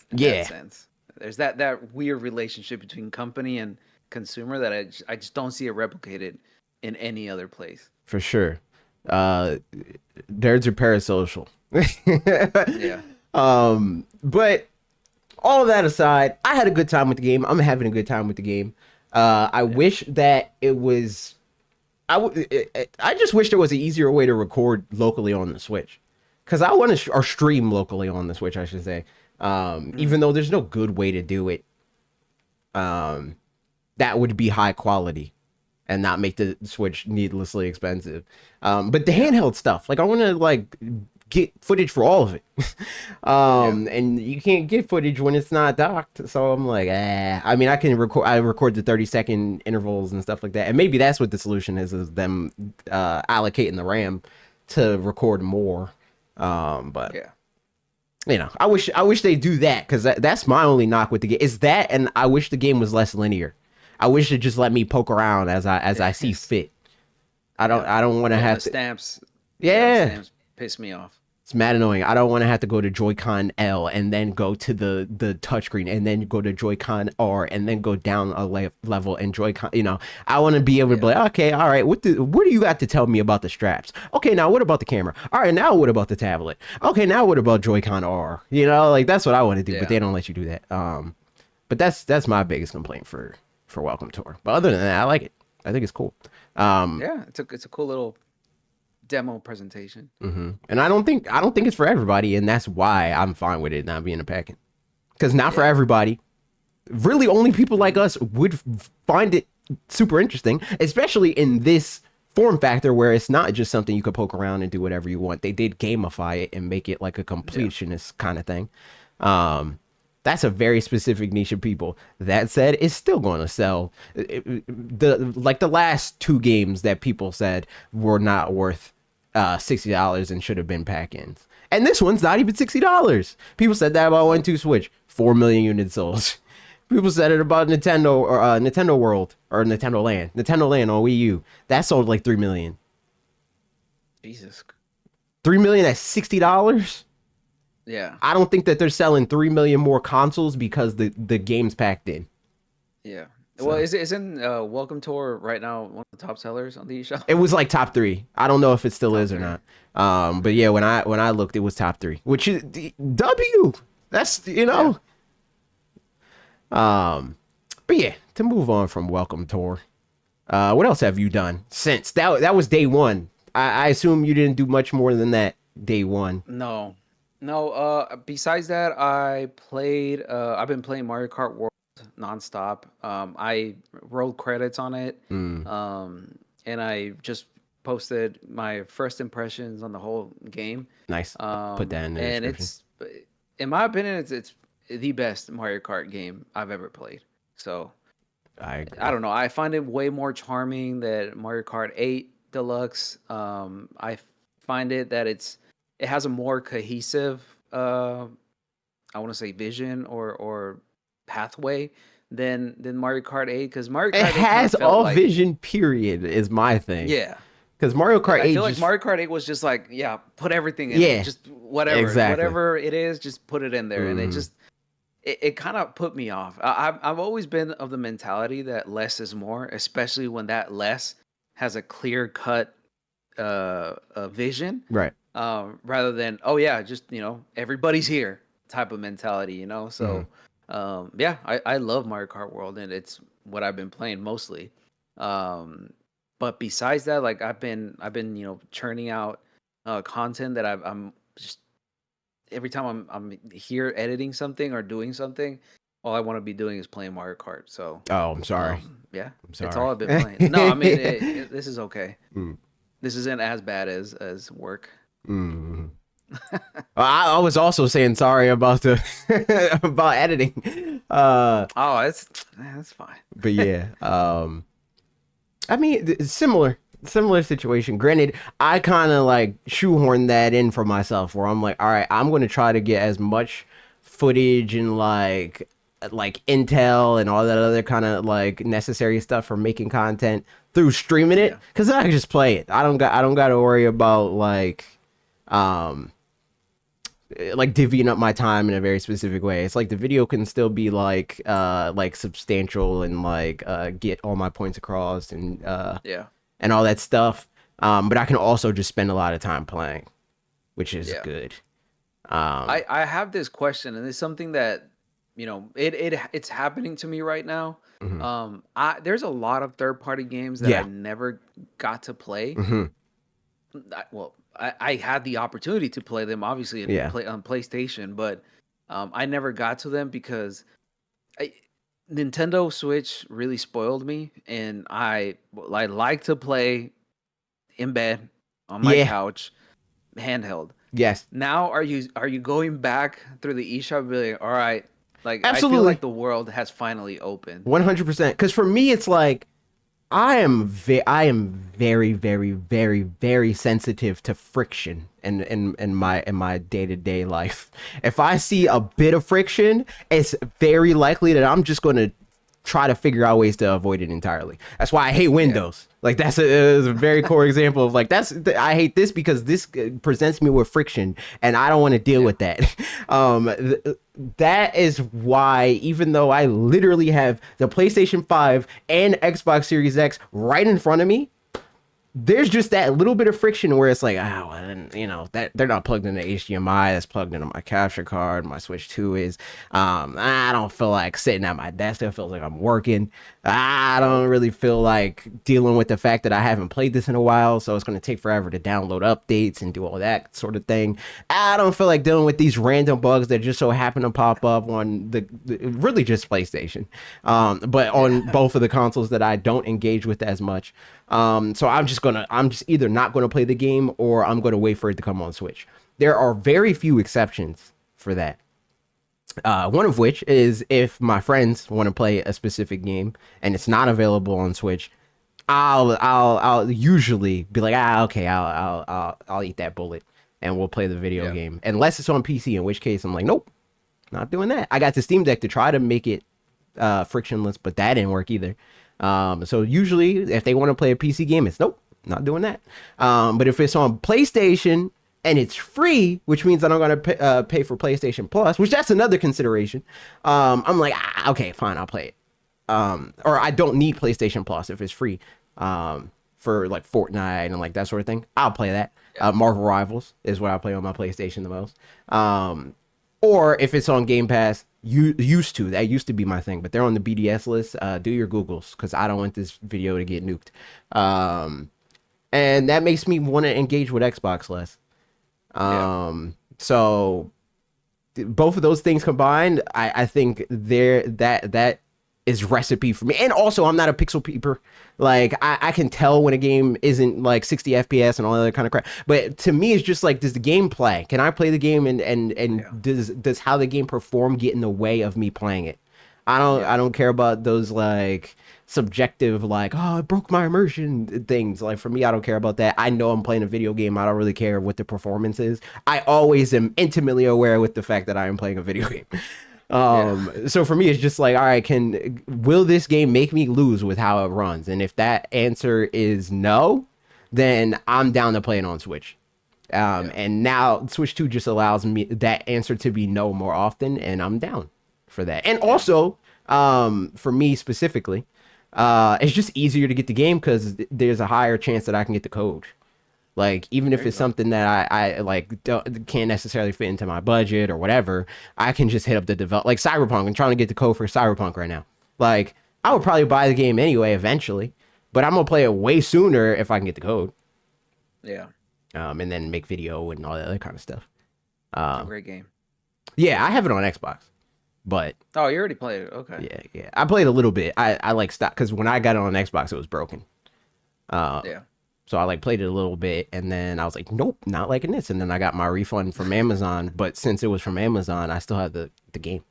B: sense. There's that weird relationship between company and consumer that I just don't see it replicated in any other place.
A: For sure. Nerds are parasocial. Yeah. But all of that aside, I had a good time with the game. I'm having a good time with the game. I wish that it was... I just wish there was an easier way to record locally on the Switch. Because I want to... or stream locally on the Switch, I should say. Even though there's no good way to do it, that would be high quality and not make the Switch needlessly expensive. But the handheld stuff, like I want to like get footage for all of it. And you can't get footage when it's not docked. So I'm like, I mean, I record the 30-second intervals and stuff like that. And maybe that's what the solution is them allocating the RAM to record more. But
B: Yeah.
A: you know, I wish they do that, because that's my only knock with the game is that, and I wish the game was less linear. I wish it just let me poke around as I see fit. I don't want to have to.
B: Stamps.
A: Yeah,
B: stamps piss me off.
A: it's mad annoying. I don't want to have to go to Joy-Con L and then go to the touchscreen and then go to Joy-Con R and then go down a level and Joy-Con. You know, I want to be able to be like, okay, all right, what do you got to tell me about the straps? Okay, now what about the camera? All right, now what about the tablet? Okay, now what about Joy-Con R? You know, like that's what I want to do, but they don't let you do that. But that's my biggest complaint for Welcome Tour. But other than that, I like it. I think it's cool.
B: Yeah, it's a cool little demo presentation.
A: And I don't think it's for everybody, and that's why I'm fine with it not being a packet. Because not for everybody. Really, only people like us would find it super interesting, especially in this form factor where it's not just something you could poke around and do whatever you want. They did gamify it and make it like a completionist kind of thing. That's a very specific niche of people. That said, it's still going to sell. The last two games that people said were not worth $60 and should have been pack-ins. And this one's not even $60. People said that about 1-2 Switch. 4 million units sold. People said it about Nintendo or Nintendo World or Nintendo Land. Nintendo Land on Wii U. That sold like 3 million.
B: Jesus.
A: 3 million at $60?
B: Yeah.
A: I don't think that they're selling 3 million more consoles because the game's packed in.
B: Yeah. So. Well, isn't Welcome Tour right now one of the top sellers on the eShop?
A: It was like top 3. I don't know if it still is or not. But yeah, when I looked, it was top 3, which is W. That's, you know. Yeah. But yeah, to move on from Welcome Tour, what else have you done since that was day one? I assume you didn't do much more than that day one.
B: No. Besides that, I've been playing Mario Kart World nonstop. I rolled credits on it. And I just posted my first impressions on the whole game.
A: Nice. Put that in the
B: and
A: description.
B: it's, in my opinion, it's the best Mario Kart game I've ever played. So
A: I agree.
B: I don't know. I find it way more charming than Mario Kart 8 Deluxe. I find it that it has a more cohesive, I want to say vision or pathway than Mario Kart 8, because Mario Kart 8
A: has all like, vision. Period is my thing.
B: Yeah.
A: Because Mario Kart 8,
B: I feel like Mario Kart 8 was just like, put everything in. Yeah. Just whatever it is, just put it in there, and it kind of put me off. I've always been of the mentality that less is more, especially when that less has a clear cut vision,
A: right?
B: Rather than just everybody's here type of mentality, So I love Mario Kart World, and it's what I've been playing mostly. But besides that, like I've been churning out content that I'm just every time I'm here editing something or doing something, all I want to be doing is playing Mario Kart. So
A: I'm sorry.
B: Yeah,
A: I'm sorry.
B: That's all I've been playing. No, I mean this is okay. This isn't as bad as work.
A: I was also saying sorry about about editing.
B: That's fine.
A: But yeah, I mean, similar situation. Granted, I kind of like shoehorned that in for myself, where I'm like, all right, I'm going to try to get as much footage and like intel and all that other kind of like necessary stuff for making content through streaming it, because then I can just play it. I don't got to worry about like divvying up my time in a very specific way. It's like the video can still be like substantial and like get all my points across and and all that stuff. But I can also just spend a lot of time playing, which is good.
B: I have this question, and it's something that it's happening to me right now. There's a lot of third-party games that I never got to play. I had the opportunity to play them, obviously, play on PlayStation, but I never got to them because I, Nintendo Switch really spoiled me, and I like to play in bed on my
A: Yeah.
B: couch, handheld.
A: Yes.
B: Now are you going back through the eShop and be like, all right, like I feel like
A: Absolutely.
B: the world has finally opened.
A: 100%. Because for me, it's like I am very, very, very, very sensitive to friction in my day-to-day life. If I see a bit of friction, it's very likely that I'm just going to try to figure out ways to avoid it entirely. That's why I hate
B: Yeah.
A: Windows. Like that's a very core example of like I hate this because this presents me with friction and I don't want to deal
B: Yeah.
A: with that. That is why even though I literally have the PlayStation 5 and Xbox Series X right in front of me, there's just that little bit of friction where it's like, oh, well, you know, that they're not plugged into HDMI, that's plugged into my capture card. My Switch 2 is. I don't feel like sitting at my desk. It feels like I'm working. I don't
B: Nope.
A: really feel like dealing with the fact that I haven't played this in a while, so it's going to take forever to download updates and do all that sort of thing. I don't feel like dealing with these random bugs that just so happen to pop up on the really just PlayStation, but on
B: Yeah.
A: both of the consoles that I don't engage with as much. So I'm just either not gonna play the game or I'm gonna wait for it to come on Switch. There are very few exceptions for that. One of which is if my friends want to play a specific game and it's not available on Switch, I'll usually be like, okay, I'll eat that bullet and we'll play the video
B: Yeah.
A: game unless it's on PC, in which case I'm like, nope, not doing that. I got the Steam Deck to try to make it frictionless, but that didn't work either. So usually, if they want to play a PC game, it's nope, not doing that. But if it's on PlayStation and it's free, which means that I'm gonna pay for PlayStation Plus, which that's another consideration. I'm like, okay, fine, I'll play it. Or I don't need PlayStation Plus if it's free. For like Fortnite and like that sort of thing, I'll play that. Marvel Rivals is what I play on my PlayStation the most. Or if it's on Game Pass, that used to be my thing, but they're on the BDS list. Do your Googles because I don't want this video to get nuked. And that makes me want to engage with Xbox less.
B: Yeah.
A: So both of those things combined, I think that is recipe for me. And also, I'm not a pixel peeper. Like I can tell when a game isn't like 60 FPS and all that other kind of crap. But to me, it's just like, does the game play? Can I play the game and
B: Yeah.
A: does how the game perform get in the way of me playing it?
B: Yeah.
A: I don't care about those like subjective like, oh, it broke my immersion things. Like for me, I don't care about that. I know I'm playing a video game. I don't really care what the performance is. I always am intimately aware with the fact that I am playing a video game.
B: Yeah.
A: So for me, it's just like, all right, will this game make me lose with how it runs? And if that answer is no, then I'm down to play it on Switch.
B: Yeah.
A: And now Switch 2 just allows me that answer to be no more often, and I'm down for that. And
B: Yeah.
A: also, for me specifically, it's just easier to get the game because there's a higher chance that I can get the code. Like even
B: There
A: if
B: you
A: it's
B: go.
A: something that I like can't necessarily fit into my budget or whatever, I can just hit up the develop like Cyberpunk. I'm trying to get the code for Cyberpunk right now. Like I would probably buy the game anyway eventually, but I'm gonna play it way sooner if I can get the code.
B: Yeah.
A: And then make video and all that other kind of stuff.
B: It's a great game.
A: Yeah, I have it on Xbox, but
B: Oh, you already played it. Okay.
A: yeah, I played a little bit. I like stopped because when I got it on Xbox, it was broken.
B: Yeah.
A: So I like played it a little bit and then I was like, nope, not liking this. And then I got my refund from Amazon. But since it was from Amazon, I still have the game.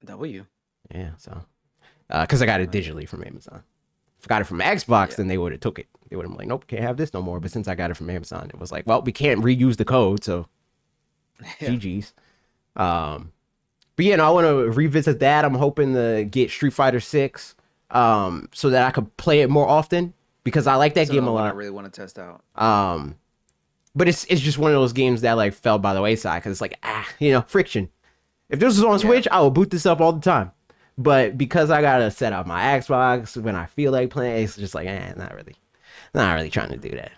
B: W.
A: Yeah, so because I got it digitally from Amazon. If I got it from Xbox,
B: Yeah.
A: then they would have took it. They would have been like, nope, can't have this no more. But since I got it from Amazon, it was like, well, we can't reuse the code, so
B: Yeah.
A: GG's. But yeah, no, I want to revisit that. I'm hoping to get Street Fighter 6 so that I could play it more often because I like that
B: That's
A: game a
B: another one I
A: lot.
B: really want to test out.
A: But it's just one of those games that like fell by the wayside because it's like friction. If this was on
B: Yeah.
A: Switch, I would boot this up all the time. But because I gotta set up my Xbox when I feel like playing, it's just like not really trying to do that.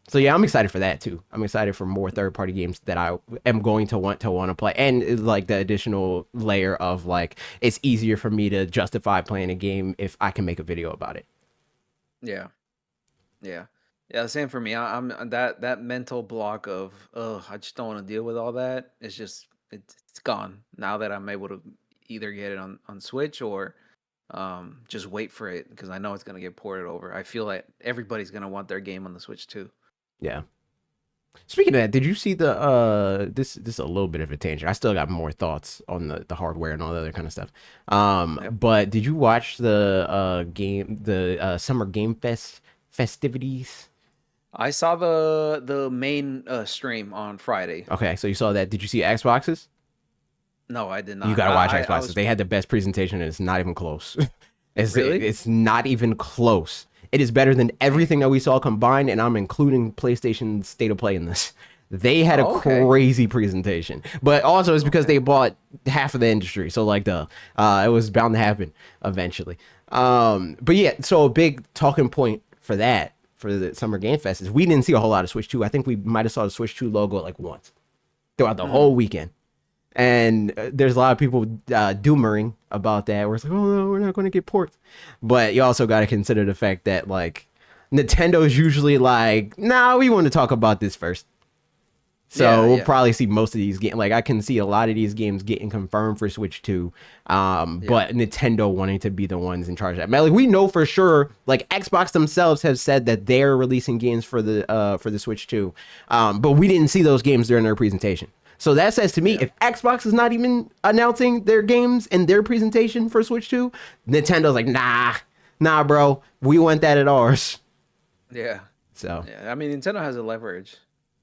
A: So yeah, I'm excited for that too. I'm excited for more third party games that I am going to want to play, and like the additional layer of like it's easier for me to justify playing a game if I can make a video about it.
B: Yeah. Yeah. Yeah, same for me. I'm that mental block of, oh, I just don't want to deal with all that. It's gone now that I'm able to either get it on Switch or just wait for it because I know it's gonna get ported over. I feel like everybody's gonna want their game on the Switch too.
A: Yeah. Speaking of that, did you see the this is a little bit of a tangent. I still got more thoughts on the hardware and all the other kind of stuff.
B: Yep.
A: But did you watch the Summer Game Fest festivities?
B: I saw the main stream on Friday.
A: Okay, so you saw that. Did you see Xboxes?
B: No, I did
A: You
B: not.
A: gotta watch
B: I
A: Xboxes.
B: was
A: They had the best presentation, and it's not even close.
B: really.
A: It's not even close. It is better than everything that we saw combined, and I'm including PlayStation State of Play in this. They had a
B: Oh, okay.
A: crazy presentation, but also it's because
B: Okay.
A: they bought half of the industry. So like it was bound to happen eventually. But yeah, so a big talking point for that for the Summer Game Fest is we didn't see a whole lot of Switch 2. I think we might have saw the Switch 2 logo like once throughout the
B: Mm,
A: whole weekend. And there's a lot of people doomering about that. Where it's like, oh no, we're not going to get ports. But you also got to consider the fact that like Nintendo's usually like, nah, we want to talk about this first.
B: yeah,
A: So we'll
B: yeah,
A: probably see most of these games. Like I can see a lot of these games getting confirmed for Switch 2.
B: yeah,
A: But Nintendo wanting to be the ones in charge of that. Man, like we know for sure, like Xbox themselves have said that they're releasing games for the Switch 2. But we didn't see those games during their presentation. So that says to me,
B: yeah,
A: if Xbox is not even announcing their games in their presentation for Switch 2, Nintendo's like, nah, bro, we want that at ours.
B: yeah,
A: So
B: yeah. I mean, Nintendo has a leverage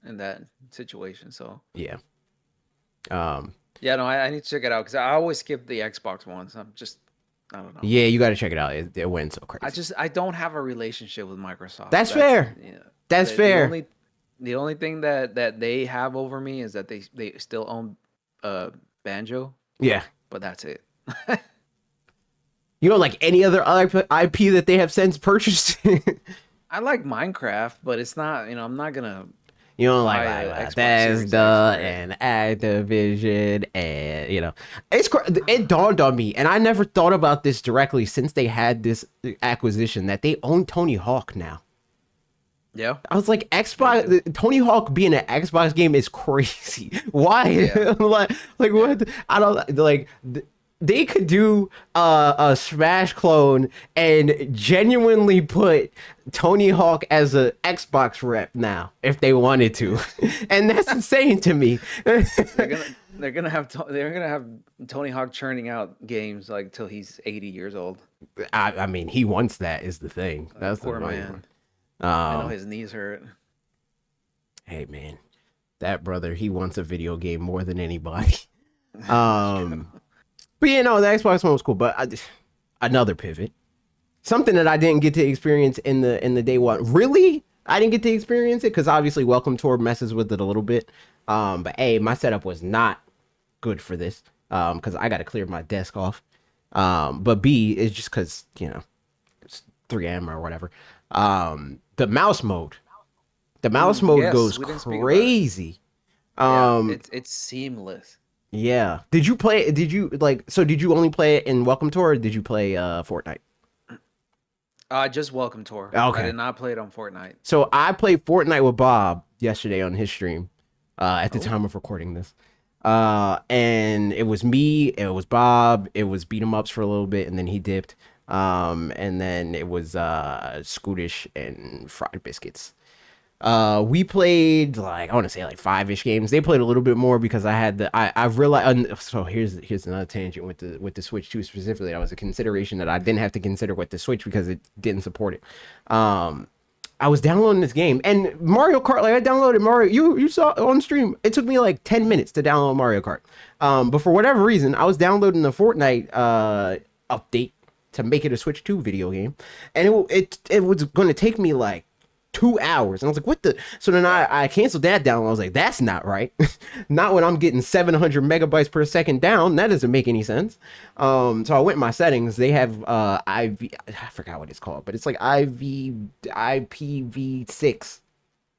B: in that situation, so
A: yeah. Um,
B: yeah. No, I need to check it out because I always skip the Xbox ones. I don't know.
A: yeah, you got to check it out. It went so crazy.
B: I don't have a relationship with Microsoft.
A: That's fair. That's
B: The
A: fair.
B: the only thing that they have over me is that they still own Banjo,
A: Yeah.
B: but that's it.
A: You know, like any other IP that they have since purchased.
B: I like Minecraft, but it's not, I'm not gonna
A: You know,
B: buy
A: like
B: a Xbox Series X
A: Bethesda
B: for it.
A: and Activision, and it dawned on me, and I never thought about this directly since they had this acquisition that they own Tony Hawk now.
B: Yeah,
A: I was like,
B: they do.
A: Tony Hawk being an Xbox game is crazy. Why?
B: Yeah,
A: Like
B: yeah,
A: what? I don't like. They could do a Smash clone and genuinely put Tony Hawk as a Xbox rep now if they wanted to, and that's insane to me.
B: they're gonna have Tony Hawk churning out games like till he's 80 years old.
A: I mean, he wants that is the thing. That's the
B: Poor
A: funny one.
B: man. I know
A: Um,
B: his knees hurt.
A: hey man, that brother, he wants a video game more than anybody. Um, but yeah, no, the Xbox One was cool. But another pivot, something that I didn't get to experience in the day one. Really, I didn't get to experience it because obviously Welcome Tour messes with it a little bit. But A, my setup was not good for this. Because I got to clear my desk off. But B is just because it's 3M or whatever. The mouse mode. The mouse mode
B: Yes,
A: goes
B: we didn't speak about it.
A: crazy.
B: Yeah,
A: Um,
B: it's seamless.
A: yeah. Did you play? Did you like? So did you only play it in Welcome Tour, or did you play Fortnite?
B: Just Welcome Tour. I
A: Okay.
B: did not play it on Fortnite.
A: So I played Fortnite with Bob yesterday on his stream. At the
B: Oh,
A: time of recording this. And it was me, it was Bob, it was beat 'em ups for a little bit, and then he dipped. And then it was Scootish and Fried Biscuits. We played like I want to say like 5-ish games. They played a little bit more because I realized. So here's another tangent with the Switch 2 specifically. That was a consideration that I didn't have to consider with the Switch because it didn't support it. I was downloading this game and Mario Kart. Like I downloaded Mario. You saw on stream. It took me like 10 minutes to download Mario Kart. But for whatever reason, I was downloading the Fortnite update to make it a Switch 2 video game, and it was going to take me like 2 hours. And I was like, what the? So then I canceled that down. I was like, that's not right. Not when I'm getting 700 megabytes per second down. That doesn't make any sense. So I went in my settings. They have I forgot what it's called, but it's like IPv6,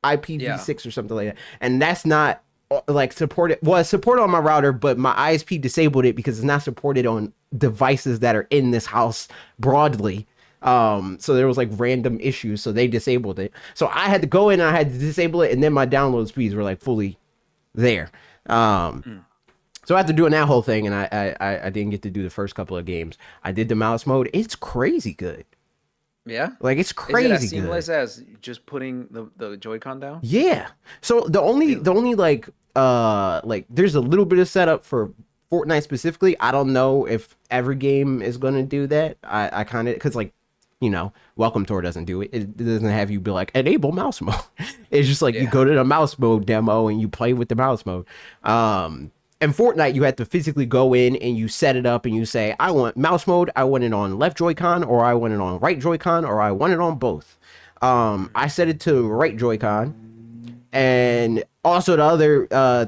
B: yeah.
A: IPv6 or something like that. And that's not like supported. Well, it's supported on my router, but my ISP disabled it because it's not supported on devices that are in this house broadly. So there was like random issues, so they disabled it. So I had to go in and I had to disable it, and then my download speeds were like fully there. So after doing that whole thing, and I didn't get to do the first couple of games, I did the mouse mode. It's crazy good.
B: Yeah.
A: Like it's
B: Is
A: crazy
B: it as seamless
A: good.
B: as just putting the Joy-Con down?
A: Yeah. So the only like there's a little bit of setup for Fortnite specifically. I don't know if every game is gonna do that. I kind of because like Welcome Tour doesn't do it. It doesn't have you be like enable mouse mode. It's just like you
B: Yeah.
A: go to the mouse mode demo and you play with the mouse mode. In Fortnite, you have to physically go in and you set it up and you say, I want mouse mode, I want it on left Joy-Con, or I want it on right Joy-Con, or I want it on both. I set it to right Joy-Con. And also the other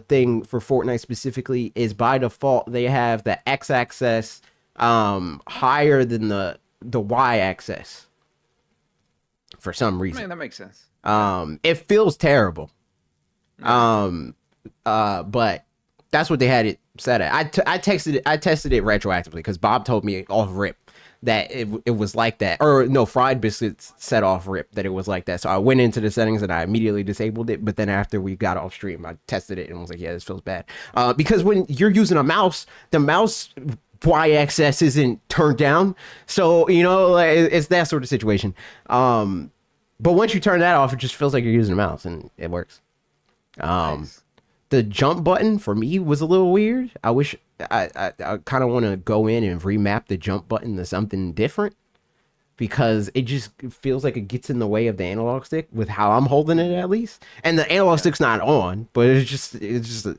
A: thing for Fortnite specifically is by default they have the X-axis higher than the Y-axis for some
B: I mean,
A: reason.
B: that makes sense. Yeah.
A: It feels terrible. Um, but that's what they had it set at. I tested it retroactively because Bob told me off rip that it was like that. Or no, Fried Biscuits set off rip that it was like that. So I went into the settings and I immediately disabled it. But then after we got off stream, I tested it and was like, yeah, this feels bad. Because when you're using a mouse, the mouse y-axis isn't turned down. So, like, it's that sort of situation. But once you turn that off, it just feels like you're using a mouse and it works.
B: Nice.
A: The jump button for me was a little weird. I wish I kind of want to go in and remap the jump button to something different because it just feels like it gets in the way of the analog stick with how I'm holding it at least. And the analog stick's not on, but it's just an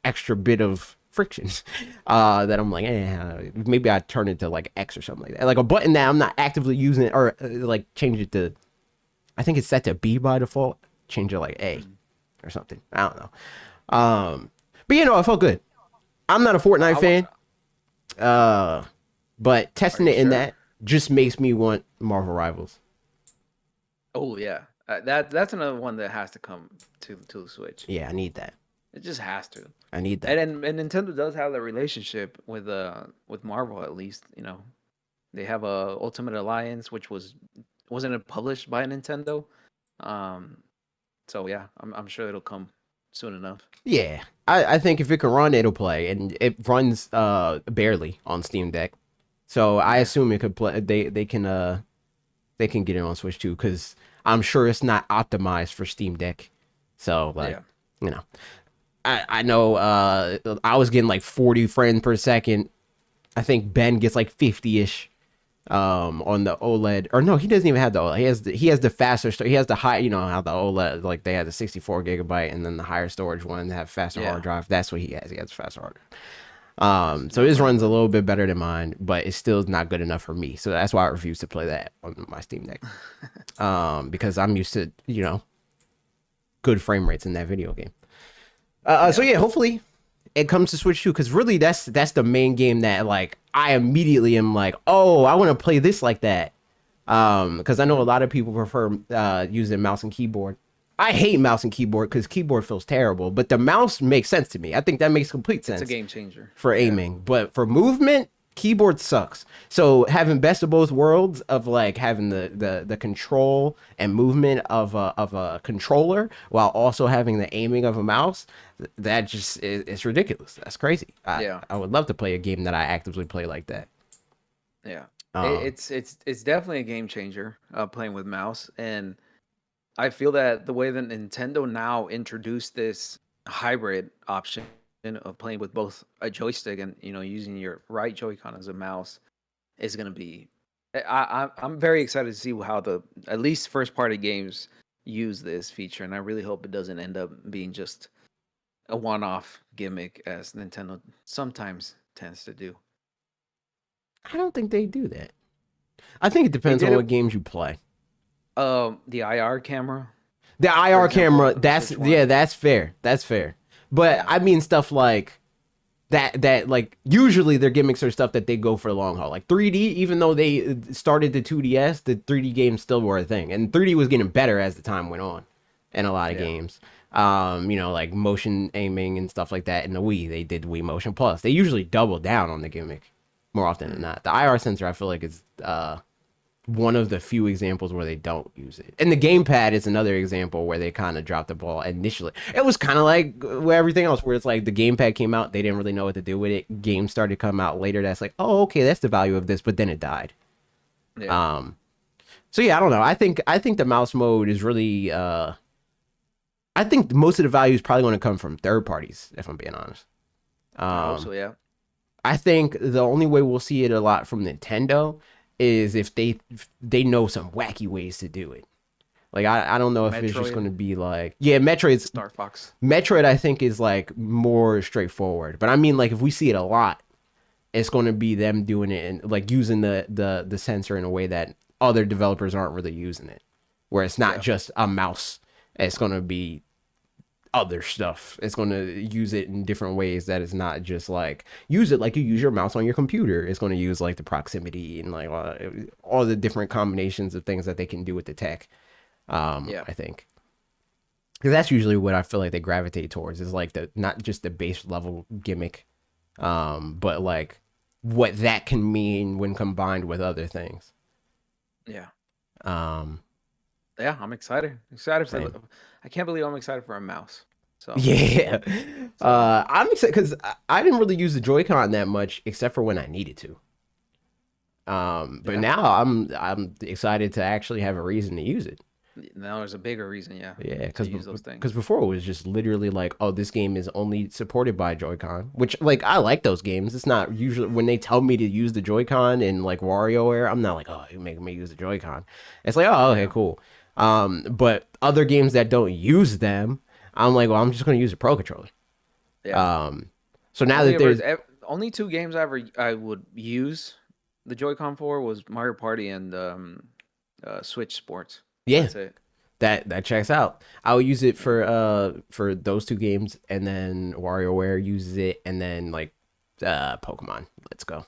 A: extra bit of friction that I'm like, maybe I turn it to like X or something like that. Like a button that I'm not actively using or like change it to, I think it's set to B by default. Change it like A or something. I don't know. But it felt good. I'm not a Fortnite fan. But
B: Are
A: testing
B: you
A: it in
B: sure?
A: that just makes me want Marvel Rivals.
B: Oh yeah, that's another one that has to come to the Switch.
A: Yeah, I need that.
B: It just has to.
A: I need that.
B: And Nintendo does have that relationship with Marvel at least. They have a Ultimate Alliance, which wasn't it published by Nintendo. Um, so yeah, I'm sure it'll come soon enough.
A: Yeah. I think if it can run, it'll play. And it runs barely on Steam Deck. So I
B: Yeah,
A: assume it could play they can get it on Switch too, because I'm sure it's not optimized for Steam Deck. So like,
B: yeah.
A: you know. I know I was getting like 40 frames per second. I think Ben gets like 50-ish on the OLED. Or no, he doesn't even have the OLED. He has the faster he has the high, how the OLED, like they had the 64 gigabyte and then the higher storage one that have faster
B: Yeah.
A: hard drive. That's what he has. He has faster hard drive. So his runs a little bit better than mine, but it's still not good enough for me. So that's why I refuse to play that on my Steam Deck. Because I'm used to, good frame rates in that video game. So
B: Yeah.
A: yeah, hopefully it comes to Switch too, because really that's the main game that like I immediately am like, oh, I want to play this like that. Because I know a lot of people prefer using mouse and keyboard. I hate mouse and keyboard because keyboard feels terrible, but the mouse makes sense to me. I think that makes complete
B: It's a
A: sense
B: game changer.
A: for
B: Yeah.
A: aiming, but for movement, keyboard sucks. So having best of both worlds of like having the control and movement of a controller while also having the aiming of a mouse, that just it's ridiculous. That's crazy.
B: Yeah.
A: I would love to play a game that I actively play like that.
B: Yeah.
A: Um,
B: It's definitely a game changer playing with mouse, and I feel that the way that Nintendo now introduced this hybrid option of playing with both a joystick and using your right Joy-Con as a mouse is going to be. I'm very excited to see how the at least first party games use this feature, and I really hope it doesn't end up being just a one-off gimmick as Nintendo sometimes tends to do.
A: I don't think they do that. I think it
B: They
A: depends
B: did
A: on
B: it.
A: what games you play.
B: The IR camera,
A: The
B: for
A: IR
B: example,
A: camera,
B: on the
A: that's
B: Switch
A: yeah,
B: One.
A: that's fair. That's fair. But
B: Yeah.
A: I mean stuff like that like usually their gimmicks are stuff that they go for the long haul. Like 3D, even though they started the 2DS, the 3D games still were a thing. And 3D was getting better as the time went on in a lot of
B: Yeah.
A: games. Like motion aiming and stuff like that in the Wii. They did Wii Motion Plus. They usually double down on the gimmick more often than
B: Mm.
A: not. The IR sensor I feel like is one of the few examples where they don't use it. And the gamepad is another example where they kind of dropped the ball initially. It was kind of like with everything else, where it's like the gamepad came out, they didn't really know what to do with it. Games started to come out later that's like, oh, okay, that's the value of this, but then it died.
B: Yeah.
A: So yeah, I don't know. I think the mouse mode is really I think most of the value is probably going to come from third parties, if I'm being honest.
B: I hope so, yeah.
A: I think the only way we'll see it a lot from Nintendo is if they know some wacky ways to do it. Like I don't know if it's just going to be like, yeah,
B: Star Fox.
A: Metroid I think is like more straightforward. But I mean, like, if we see it a lot, it's going to be them doing it and like using the sensor in a way that other developers aren't really using it, where it's not just a mouse. It's going to be other stuff. It's going to use it in different ways that is not just like use it like you use your mouse on your computer. It's going to use like the proximity and like all the different combinations of things that they can do with the tech. I think because that's usually what I feel like they gravitate towards is like the not just the base level gimmick, but like what that can mean when combined with other things.
B: Yeah.
A: Yeah,
B: I'm excited. I can't believe I'm excited for a mouse. So
A: yeah, I'm excited because I didn't really use the Joy-Con that much except for when I needed to. But now I'm excited to actually have a reason to use it.
B: Now there's a bigger reason,
A: Yeah,
B: to use those things.
A: Because before it was just literally like, oh, this game is only supported by Joy-Con, which like I like those games. It's not usually when they tell me to use the Joy-Con in like WarioWare, I'm not like, oh, you're making me use the Joy-Con. It's like, oh, okay, cool. But other games that don't use them, I'm like, well, I'm just gonna use a Pro Controller.
B: Yeah.
A: So now that there's
B: only two games I would use the Joy-Con for was Mario Party and Switch Sports.
A: Yeah,
B: That's it.
A: that checks out. I'll use it for those two games, and then WarioWare uses it, and then like Pokemon. Let's go.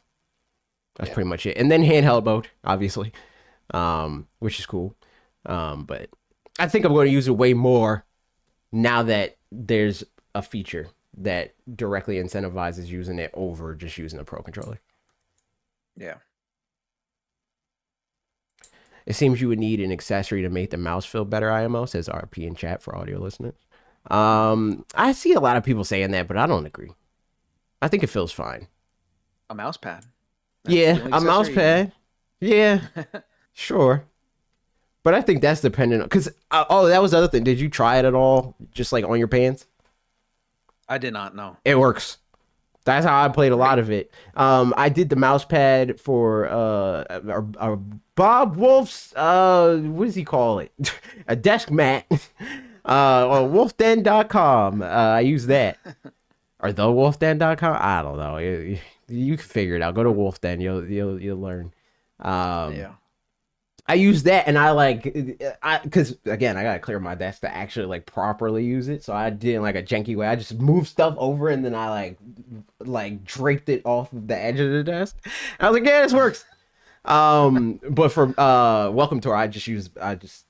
A: That's pretty much it. And then handheld mode, obviously, which is cool. But I think I'm going to use it way more now that there's a feature that directly incentivizes using it over just using a Pro Controller.
B: Yeah.
A: It seems you would need an accessory to make the mouse feel better, IMO, says RP in chat for audio listeners. I see a lot of people saying that, but I don't agree. I think it feels fine.
B: A mouse pad.
A: Yeah, a mouse pad. Yeah, sure. But I think that's dependent on, because, oh, that was the other thing. Did you try it at all? Just like on your pants?
B: I did not know.
A: It works. That's how I played a lot of it. I did the mouse pad for Bob Wolf's what does he call it? A desk mat on wolfden.com. I use that. Or the wolfden.com? I don't know. You can figure it out. Go to Wolfden. You'll learn.
B: Yeah.
A: I use that, and because again, I gotta clear my desk to actually like properly use it. So I did in like a janky way. I just moved stuff over, and then I like draped it off of the edge of the desk. And I was like, yeah, this works. But for Welcome Tour, I just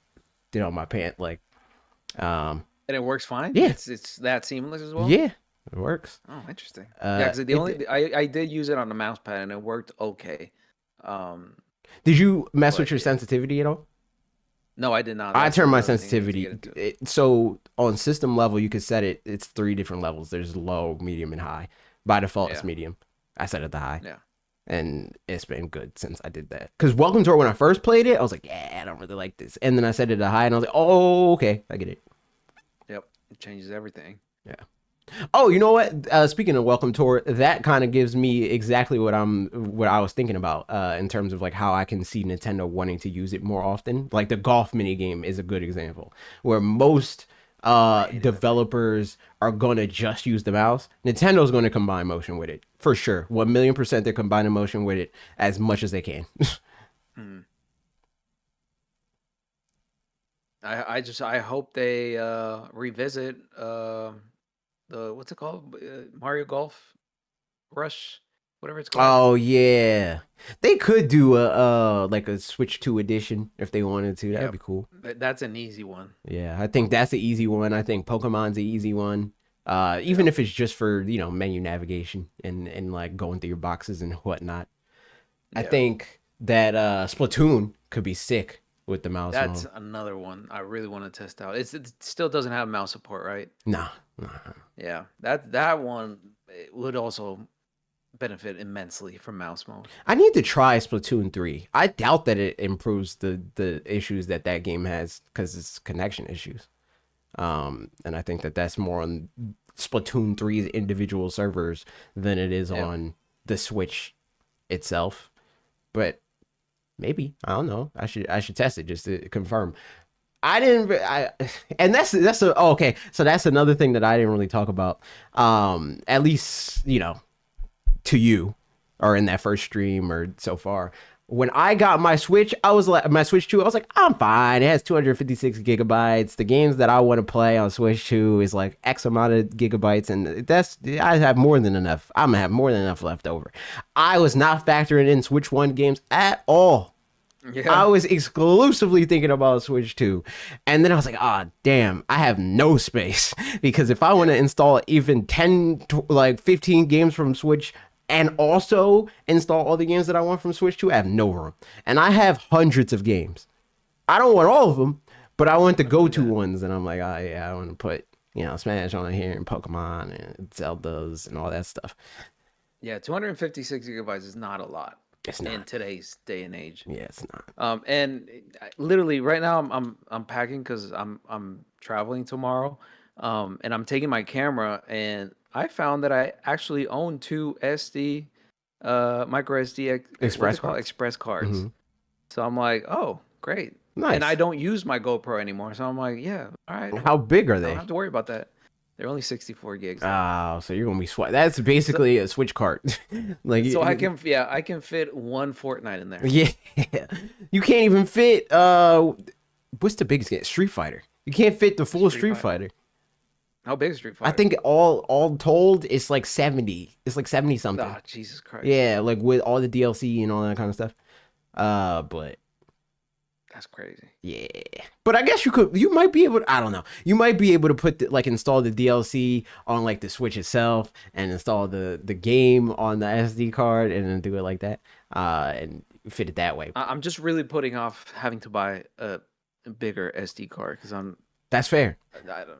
A: did on my pant
B: and it works fine.
A: Yeah,
B: it's that seamless as well.
A: Yeah, it works.
B: Oh, interesting. Yeah, because I did use it on the mouse pad, and it worked okay.
A: Did you mess with your sensitivity at all?
B: No, I did not.
A: I turned my sensitivity. So on system level, you could set it. It's 3 different levels. There's low, medium, and high. By default, it's medium. I set it to high.
B: Yeah.
A: And it's been good since I did that. Because Welcome Tour, when I first played it, I was like, yeah, I don't really like this. And then I set it to high, and I was like, oh, okay, I get it.
B: Yep, it changes everything.
A: Yeah. Oh, you know what? Speaking of Welcome Tour, that kind of gives me exactly what I was thinking about in terms of like how I can see Nintendo wanting to use it more often. Like the golf mini game is a good example where most developers are going to just use the mouse. Nintendo's going to combine motion with it for sure. 1,000,000% they're combining motion with it as much as they can.
B: I hope they revisit what's it called? Mario Golf Rush, whatever it's called.
A: Oh yeah, they could do a like a Switch 2 edition if they wanted to. That'd be cool.
B: That's an easy one.
A: Yeah, I think that's the easy one. I think Pokemon's the easy one. Even if it's just for menu navigation and like going through your boxes and whatnot. I think that Splatoon could be sick with the mouse
B: That's
A: mode.
B: another one I really want to test out. It still doesn't have mouse support, right?
A: Nah.
B: Yeah, that one it would also benefit immensely from mouse mode.
A: I need to try Splatoon 3. I doubt that it improves the issues that game has because it's connection issues. And I think that that's more on Splatoon 3's individual servers than it is on the Switch itself. But maybe, I don't know. I should test it just to confirm. And okay. So that's another thing that I didn't really talk about. At least, to you, or in that first stream or so far. When I got my Switch, I was like, my Switch 2, I was like, I'm fine. It has 256 gigabytes. The games that I want to play on Switch 2 is like X amount of gigabytes, and I have more than enough. I'm gonna have more than enough left over. I was not factoring in Switch 1 games at all. Yeah. I was exclusively thinking about Switch 2. And then I was like, damn, I have no space. Because if I want to install even 10, 15 games from Switch and also install all the games that I want from Switch 2, I have no room. And I have hundreds of games. I don't want all of them, but I want the go-to ones. And I'm like, I want to put, Smash on here and Pokemon and Zeldas and all that stuff.
B: Yeah, 256 gigabytes is not a lot.
A: It's not.
B: In today's day and age.
A: Yeah, it's not.
B: And literally right now I'm packing because I'm traveling tomorrow. And I'm taking my camera, and I found that I actually own two SD micro SD express cards. Mm-hmm. So I'm like, oh, great. Nice. And I don't use my GoPro anymore. So I'm like, yeah, all right.
A: How big are they?
B: I don't have to worry about that. They're only 64 gigs.
A: Oh, so you're gonna be sweat. That's basically a Switch card.
B: I can fit one Fortnite in there.
A: Yeah, you can't even fit. What's the biggest game? Street Fighter. You can't fit the full Street Fighter.
B: How big is Street Fighter?
A: I think all told, it's like 70. It's like 70 something.
B: Oh, Jesus Christ.
A: Yeah, like with all the DLC and all that kind of stuff. But
B: that's crazy.
A: Yeah, but I guess you might be able to, I don't know. You might be able to put install the DLC on like the Switch itself and install the game on the SD card and then do it like that. And fit it that way.
B: I'm just really putting off having to buy a bigger SD card because
A: That's fair.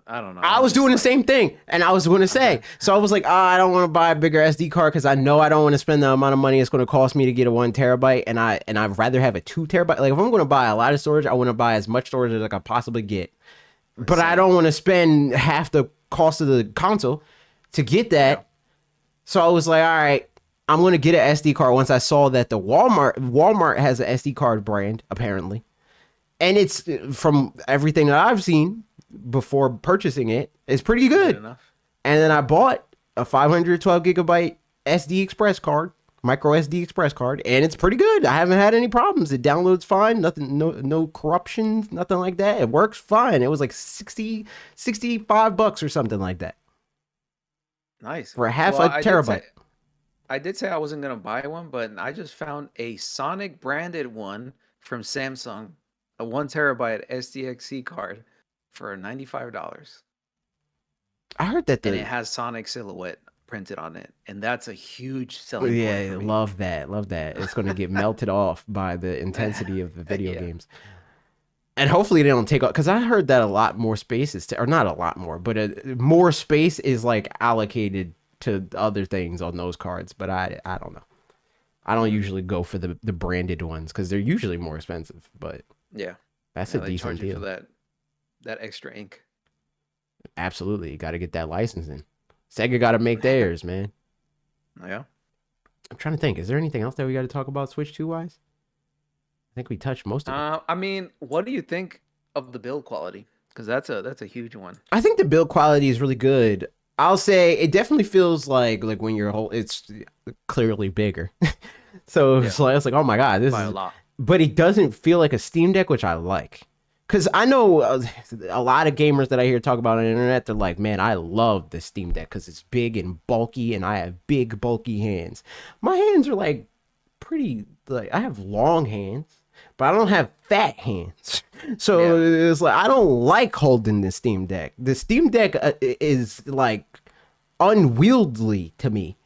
B: I don't know.
A: I was doing the same thing, and I was going to say. So I was like, I don't want to buy a bigger SD card because I know I don't want to spend the amount of money it's going to cost me to get a 1 terabyte, and I'd rather have a 2 terabyte. Like if I'm going to buy a lot of storage, I want to buy as much storage as I can possibly get. But I don't want to spend half the cost of the console to get that. Yeah. So I was like, all right, I'm going to get an SD card once I saw that the Walmart has an SD card brand apparently, and it's from everything that I've seen before purchasing it, it's pretty good. And then I bought a 512 gigabyte SD Express card, micro SD Express card, and it's pretty good. I haven't had any problems. It downloads fine, nothing, no corruptions, nothing like that. It works fine. It was like $65 or something like that.
B: Nice.
A: For half a terabyte.
B: I did say I wasn't gonna buy one, but I just found a Sonic branded one from Samsung, a 1 terabyte SDXC card for $95.
A: I heard that,
B: and it has Sonic silhouette printed on it, and that's a huge selling point.
A: Yeah, love that. It's going to get melted off by the intensity of the video games, and hopefully they don't take off. Because I heard that a lot more space is, or not a lot more, but more space is like allocated to other things on those cards. But I don't know. I don't usually go for the branded ones because they're usually more expensive. But
B: yeah,
A: that's a decent deal.
B: For that extra ink.
A: Absolutely. You got to get that licensing. Sega got to make theirs, man.
B: Yeah.
A: I'm trying to think. Is there anything else that we got to talk about Switch 2 wise? I think we touched most of it.
B: I mean, what do you think of the build quality? Because that's a huge one.
A: I think the build quality is really good. I'll say it definitely feels like when you're it's clearly bigger. So it's like, oh my God, this is a lot. But it doesn't feel like a Steam Deck, which I like. Because I know a lot of gamers that I hear talk about on the internet, they're like, man, I love the Steam Deck because it's big and bulky and I have big, bulky hands. My hands are like pretty, I have long hands, but I don't have fat hands. So it's like, I don't like holding the Steam Deck. The Steam Deck is like unwieldy to me.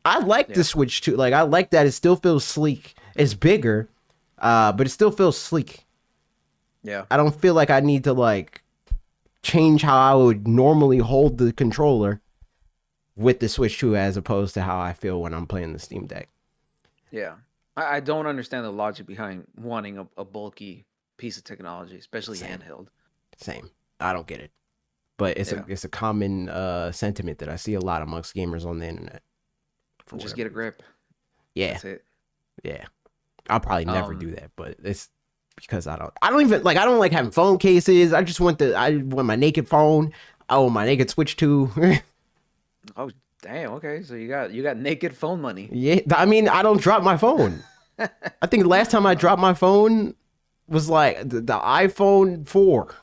A: I like the Switch too. Like, I like that it still feels sleek. It's bigger. but it still feels sleek.
B: Yeah.
A: I don't feel like I need to like change how I would normally hold the controller with the Switch 2 as opposed to how I feel when I'm playing the Steam Deck.
B: Yeah. I don't understand the logic behind wanting a bulky piece of technology, especially
A: Same,
B: handheld.
A: same. I don't get it, but
B: Yeah.
A: it's a common sentiment that I see a lot amongst gamers on the internet for
B: Just
A: whatever
B: get a
A: reason.
B: grip.
A: Yeah,
B: That's it.
A: yeah. I'll probably never
B: Um,
A: do that, but it's because I don't even like I don't like having phone cases. I want my naked phone. Oh, my naked Switch 2.
B: oh damn, okay. So you got naked phone money.
A: Yeah, I mean, I don't drop my phone. I think the last time I dropped my phone was like the iPhone 4.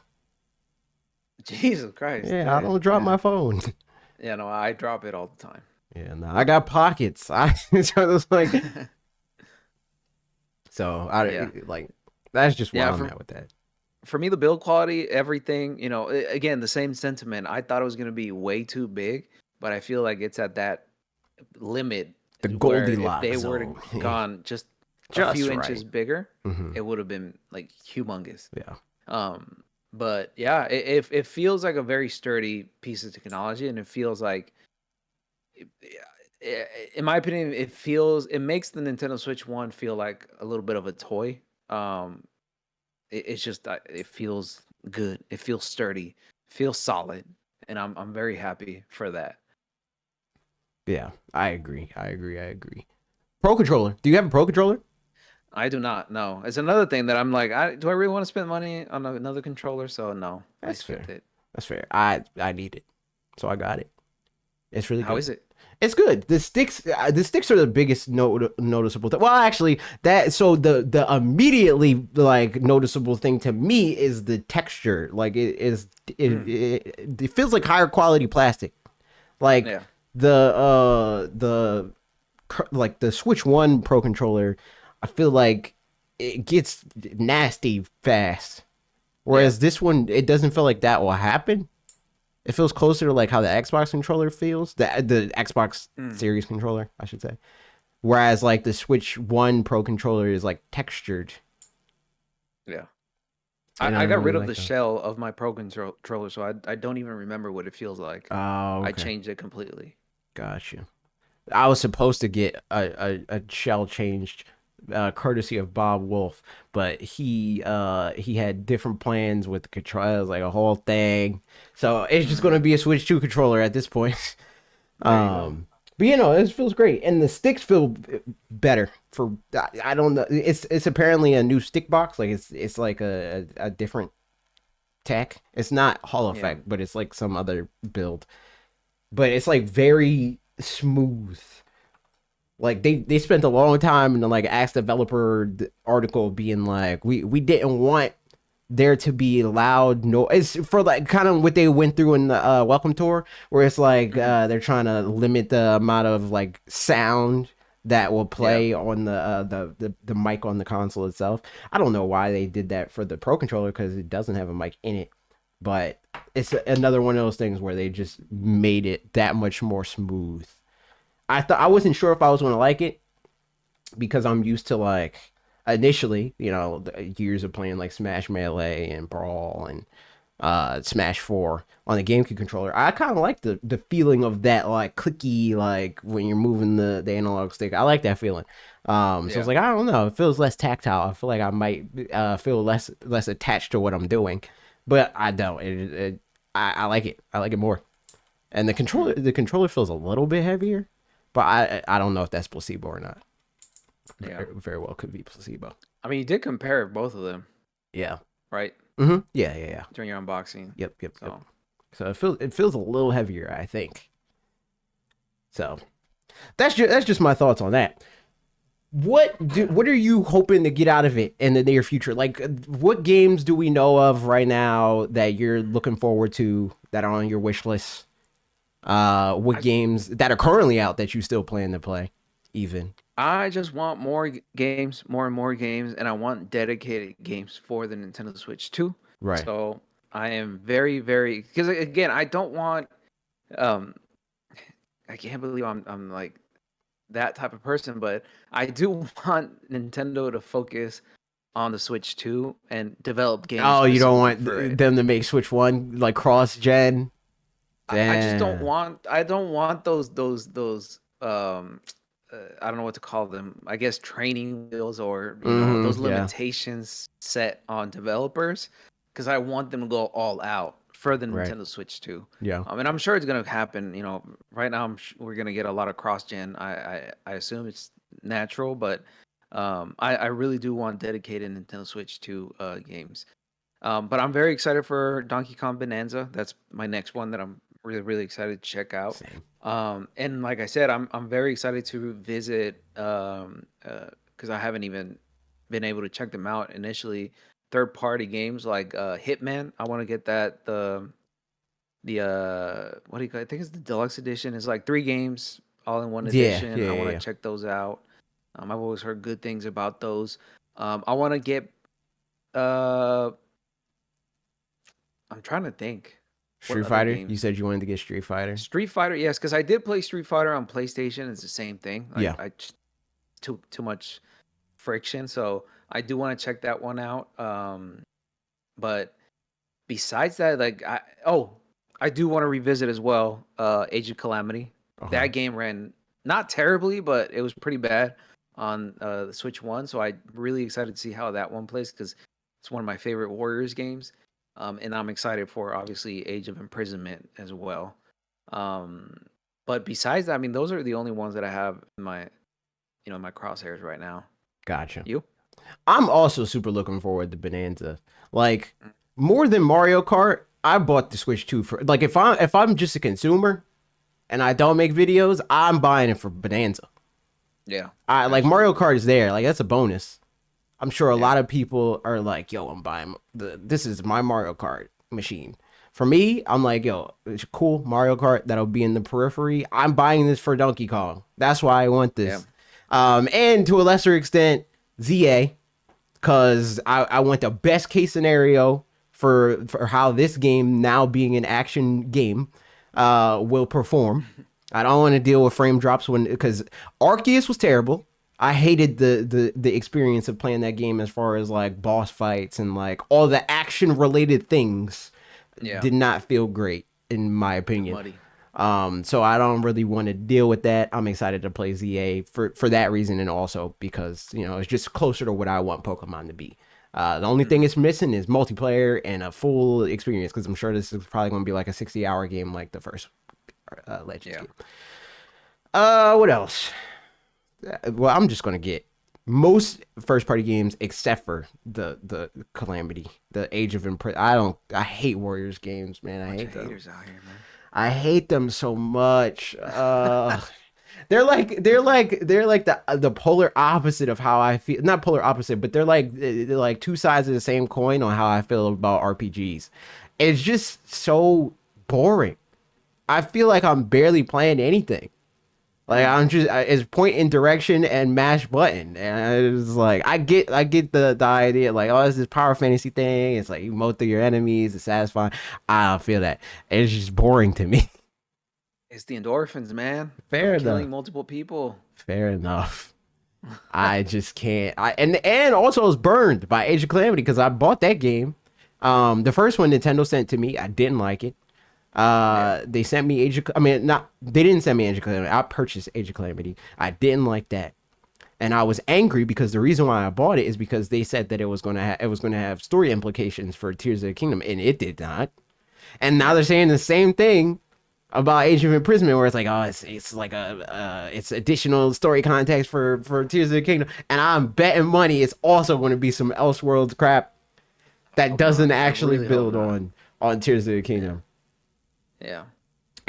B: Jesus Christ.
A: Yeah, I
B: Yeah.
A: don't drop
B: Yeah.
A: my phone.
B: Yeah, no, I drop it all the time.
A: Yeah, no, I got pockets. So it's like so I
B: Yeah.
A: like that's just where
B: Yeah,
A: I'm
B: for
A: at with that.
B: for me the build quality, everything, again, the same sentiment. I thought it was going to be way too big, but I feel like it's at that limit
A: The
B: where if
A: Goldilocks
B: they were to
A: zone.
B: gone just a
A: Just
B: few
A: right.
B: inches bigger,
A: Hmm.
B: it would have been like humongous.
A: Yeah.
B: But yeah, it feels like a very sturdy piece of technology, and it feels like, in my opinion, it makes the Nintendo Switch One feel like a little bit of a toy. Um, it's just it feels good. It feels sturdy, feels solid, and I'm very happy for that.
A: Yeah. I agree. I agree. I agree. Pro controller. Do you have a pro controller?
B: I do not know. It's another thing that I'm like, do I really want to spend money on another controller? So no, I
A: That's
B: skipped
A: fair.
B: it.
A: That's fair. I need it. So I got it. It's really
B: How
A: good.
B: is it?
A: It's good. The sticks are the biggest noticeable thing. Well, actually, that so the immediately like noticeable thing to me is the texture. Like
B: Mm,
A: it feels like higher quality plastic. Like
B: yeah,
A: the like the Switch One Pro controller, I feel like it gets nasty fast.
B: yeah.
A: Whereas this one, it doesn't feel like that will happen. It feels closer to like how the Xbox controller feels, the Xbox
B: Mm,
A: Series controller, I should say. Whereas like the Switch One Pro controller is like textured,
B: yeah.
A: and I
B: I
A: don't
B: got
A: really
B: rid of
A: like
B: the
A: that.
B: shell of my Pro controller, so I don't even remember what it feels like.
A: Oh,
B: I
A: okay,
B: changed it completely.
A: gotcha. I was supposed to get a shell changed, courtesy of Bob Wolf, but he had different plans with the controllers, like a whole thing. So it's just gonna
B: Mm,
A: be a Switch Two controller at this point.
B: there you go.
A: But it feels great, and the sticks feel better. For I don't know, it's apparently a new stick box. Like it's like a different tech. It's not Hall
B: Yeah.
A: Effect, but it's like some other build. But it's like very smooth. Like they spent a long time and like asked developer article being like we didn't want there to be loud noise. It's for like kind of what they went through in the welcome tour, where it's like
B: Hmm.
A: they're trying to limit the amount of like sound that will
B: Yeah.
A: play on the mic on the console itself. I don't know why they did that for the pro controller because it doesn't have a mic in it, but it's another one of those things where they just made it that much more smooth. I wasn't sure if I was going to like it because I'm used to like initially, the years of playing like Smash Melee and Brawl and Smash 4 on the GameCube controller. I kind of like the feeling of that like clicky like when you're moving the analog stick. I like that feeling. So it's
B: Yeah.
A: like I don't know, it feels less tactile. I feel like I might feel less attached to what I'm doing, but I don't. I like it. I like it more. And
B: Hmm.
A: the controller feels a little bit heavier, but I don't know if that's placebo or not.
B: Yeah.
A: Very well could be placebo.
B: I mean, you did compare both of them,
A: Yeah.
B: right?
A: Yeah. Yeah. Yeah.
B: During your unboxing.
A: Yep. Yep. Yep.
B: So,
A: So it feels a little heavier, I think. So that's just my thoughts on that. What are you hoping to get out of it in the near future? Like, what games do we know of right now that you're looking forward to that are on your wish list? What
B: I
A: games that are currently out that you still plan to play? Even
B: I just want more games, more and more games, and I want dedicated games for the Nintendo Switch too.
A: right.
B: So I am very, very, because again, I don't want. Um, I can't believe I'm like that type of person, but I do want Nintendo to focus on the Switch 2 and develop games
A: Oh, you don't
B: specifically
A: want
B: for it.
A: them to make Switch 1 like cross gen?
B: I just don't
A: Damn.
B: want I don't want those I don't know what to call them. I guess training wheels or those
A: Yeah.
B: limitations set on developers because I want them to go all out for the
A: Right.
B: Nintendo Switch 2.
A: Yeah.
B: And I'm sure it's gonna happen. Right now we're gonna get a lot of cross gen. I assume it's natural, but I really do want dedicated Nintendo Switch 2 games. But I'm very excited for Donkey Kong Bonanza. That's my next one that I'm really excited to check out.
A: Same.
B: And like I said, I'm very excited to visit because I haven't even been able to check them out initially. Third party games like Hitman. I want to get that the what do you call it? I think it's the deluxe edition. It's like 3 games all in one
A: Yeah.
B: edition.
A: Yeah.
B: I want
A: Yeah.
B: to check those out. I've always heard good things about those. I want to get uh I'm trying to think. What
A: Street
B: other
A: Fighter. You
B: games?
A: said you wanted to get Street Fighter.
B: Street Fighter, yes, because I did play Street Fighter on PlayStation. It's the same thing.
A: Yeah.
B: I just too much friction, so I do want to check that one out. But besides that, I do want to revisit as well. Age of Calamity. That game ran not terribly, but it was pretty bad on the Switch One. So I'm really excited to see how that one plays because it's one of my favorite Warriors games. And I'm excited for obviously Age of Imprisonment as well. Um, but besides that, I mean, those are the only ones that I have in my crosshairs right now.
A: Gotcha.
B: You?
A: I'm also super looking forward to Bonanza. Like more than Mario Kart, I bought the Switch 2 for like if I'm just a consumer and I don't make videos, I'm buying it for Bonanza.
B: Yeah.
A: I like Mario Kart is there, like that's a bonus. I'm sure a
B: Yeah.
A: lot of people are like, "Yo, I'm buying this is my Mario Kart machine." For me, I'm like, "Yo, it's cool Mario Kart that'll be in the periphery. I'm buying this for Donkey Kong. That's why I want this." And to a lesser extent, ZA, because I want the best case scenario for how this game, now being an action game, will perform. I don't want to deal with frame drops because Arceus was terrible. I hated the experience of playing that game as far as like boss fights and like all the action related things.
B: Yeah.
A: Did not feel great in my opinion.
B: Muddy.
A: So I don't really want to deal with that. I'm excited to play ZA for that reason and also because it's just closer to what I want Pokemon to be. The only thing it's missing is multiplayer and a full experience because I'm sure this is probably going to be like a 60-hour game like the first Legends game. What else? Well, I'm just gonna get most first party games except for the Calamity, the Age of Imprisonment. I hate Warriors games, man. I hate them.
B: Haters out here, man.
A: I hate them so much. They're like the polar opposite of how I feel. Not polar opposite, but they're like two sides of the same coin on how I feel about RPGs. It's just so boring. I feel like I'm barely playing anything. Like I'm just it's point in direction and mash button, and it's like I get the idea like this is power fantasy thing. It's like you mow through your enemies, it's satisfying. I don't feel that. It's just boring to me.
B: It's the endorphins, man.
A: Fair enough.
B: Killing multiple people.
A: Fair enough. I just can't. And also it's burned by Age of Calamity because I bought that game. The first one Nintendo sent to me, I didn't like it. They sent me they didn't send me Age of Calamity. I purchased Age of Calamity. I didn't like that. And I was angry because the reason why I bought it is because they said that it was going to have story implications for Tears of the Kingdom, and it did not. And now they're saying the same thing about Age of Imprisonment, where it's like, oh, it's like it's additional story context for Tears of the Kingdom, and I'm betting money it's also going to be some Elseworlds crap that doesn't actually build on Tears of the Kingdom.
B: Yeah.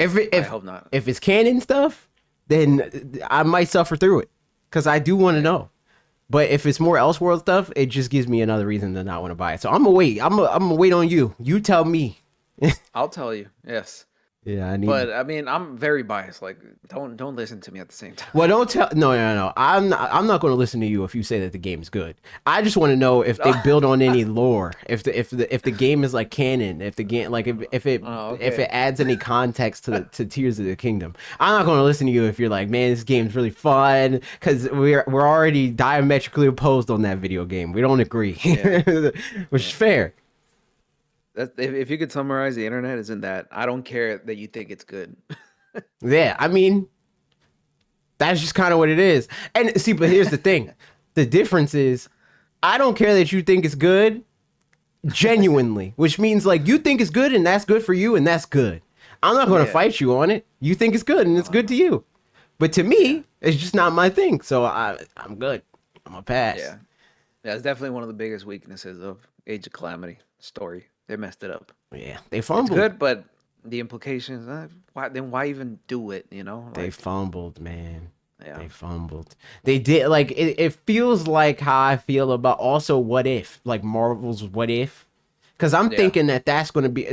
A: I
B: hope not.
A: If it's canon stuff, then I might suffer through it because I do want to know. But if it's more Elseworld stuff, it just gives me another reason to not want to buy it. So I'm gonna wait. I'm gonna wait on you. You tell me.
B: I'll tell you. Yes.
A: Yeah, I need.
B: But I mean, I'm very biased. Like, don't listen to me at the same time.
A: Well, don't tell. No, no, no. I'm not going to listen to you if you say that the game's good. I just want to know if they build on any lore. If the game is like canon. If the game like if it adds any context to Tears of the Kingdom. I'm not going to listen to you if you're like, man, this game's really fun, because we're already diametrically opposed on that video game. We don't agree,
B: Yeah.
A: which is fair.
B: If you could summarize the internet, isn't that I don't care that you think it's good.
A: Yeah, I mean, that's just kind of what it is. And see, but here's the thing. The difference is I don't care that you think it's good genuinely, which means like you think it's good and that's good for you and that's good. I'm not going to fight you on it. You think it's good and it's good to you. But to me, it's just not my thing. So I'm good. I'm going to pass.
B: Yeah. Yeah, it's definitely one of the biggest weaknesses of Age of Calamity story. They messed it up.
A: Yeah, they fumbled.
B: It's good, but the implications, why even do it, you know?
A: They fumbled, man.
B: Yeah.
A: They fumbled. They did, like, it feels like how I feel about also What If, like Marvel's What If. Because I'm thinking that that's going to be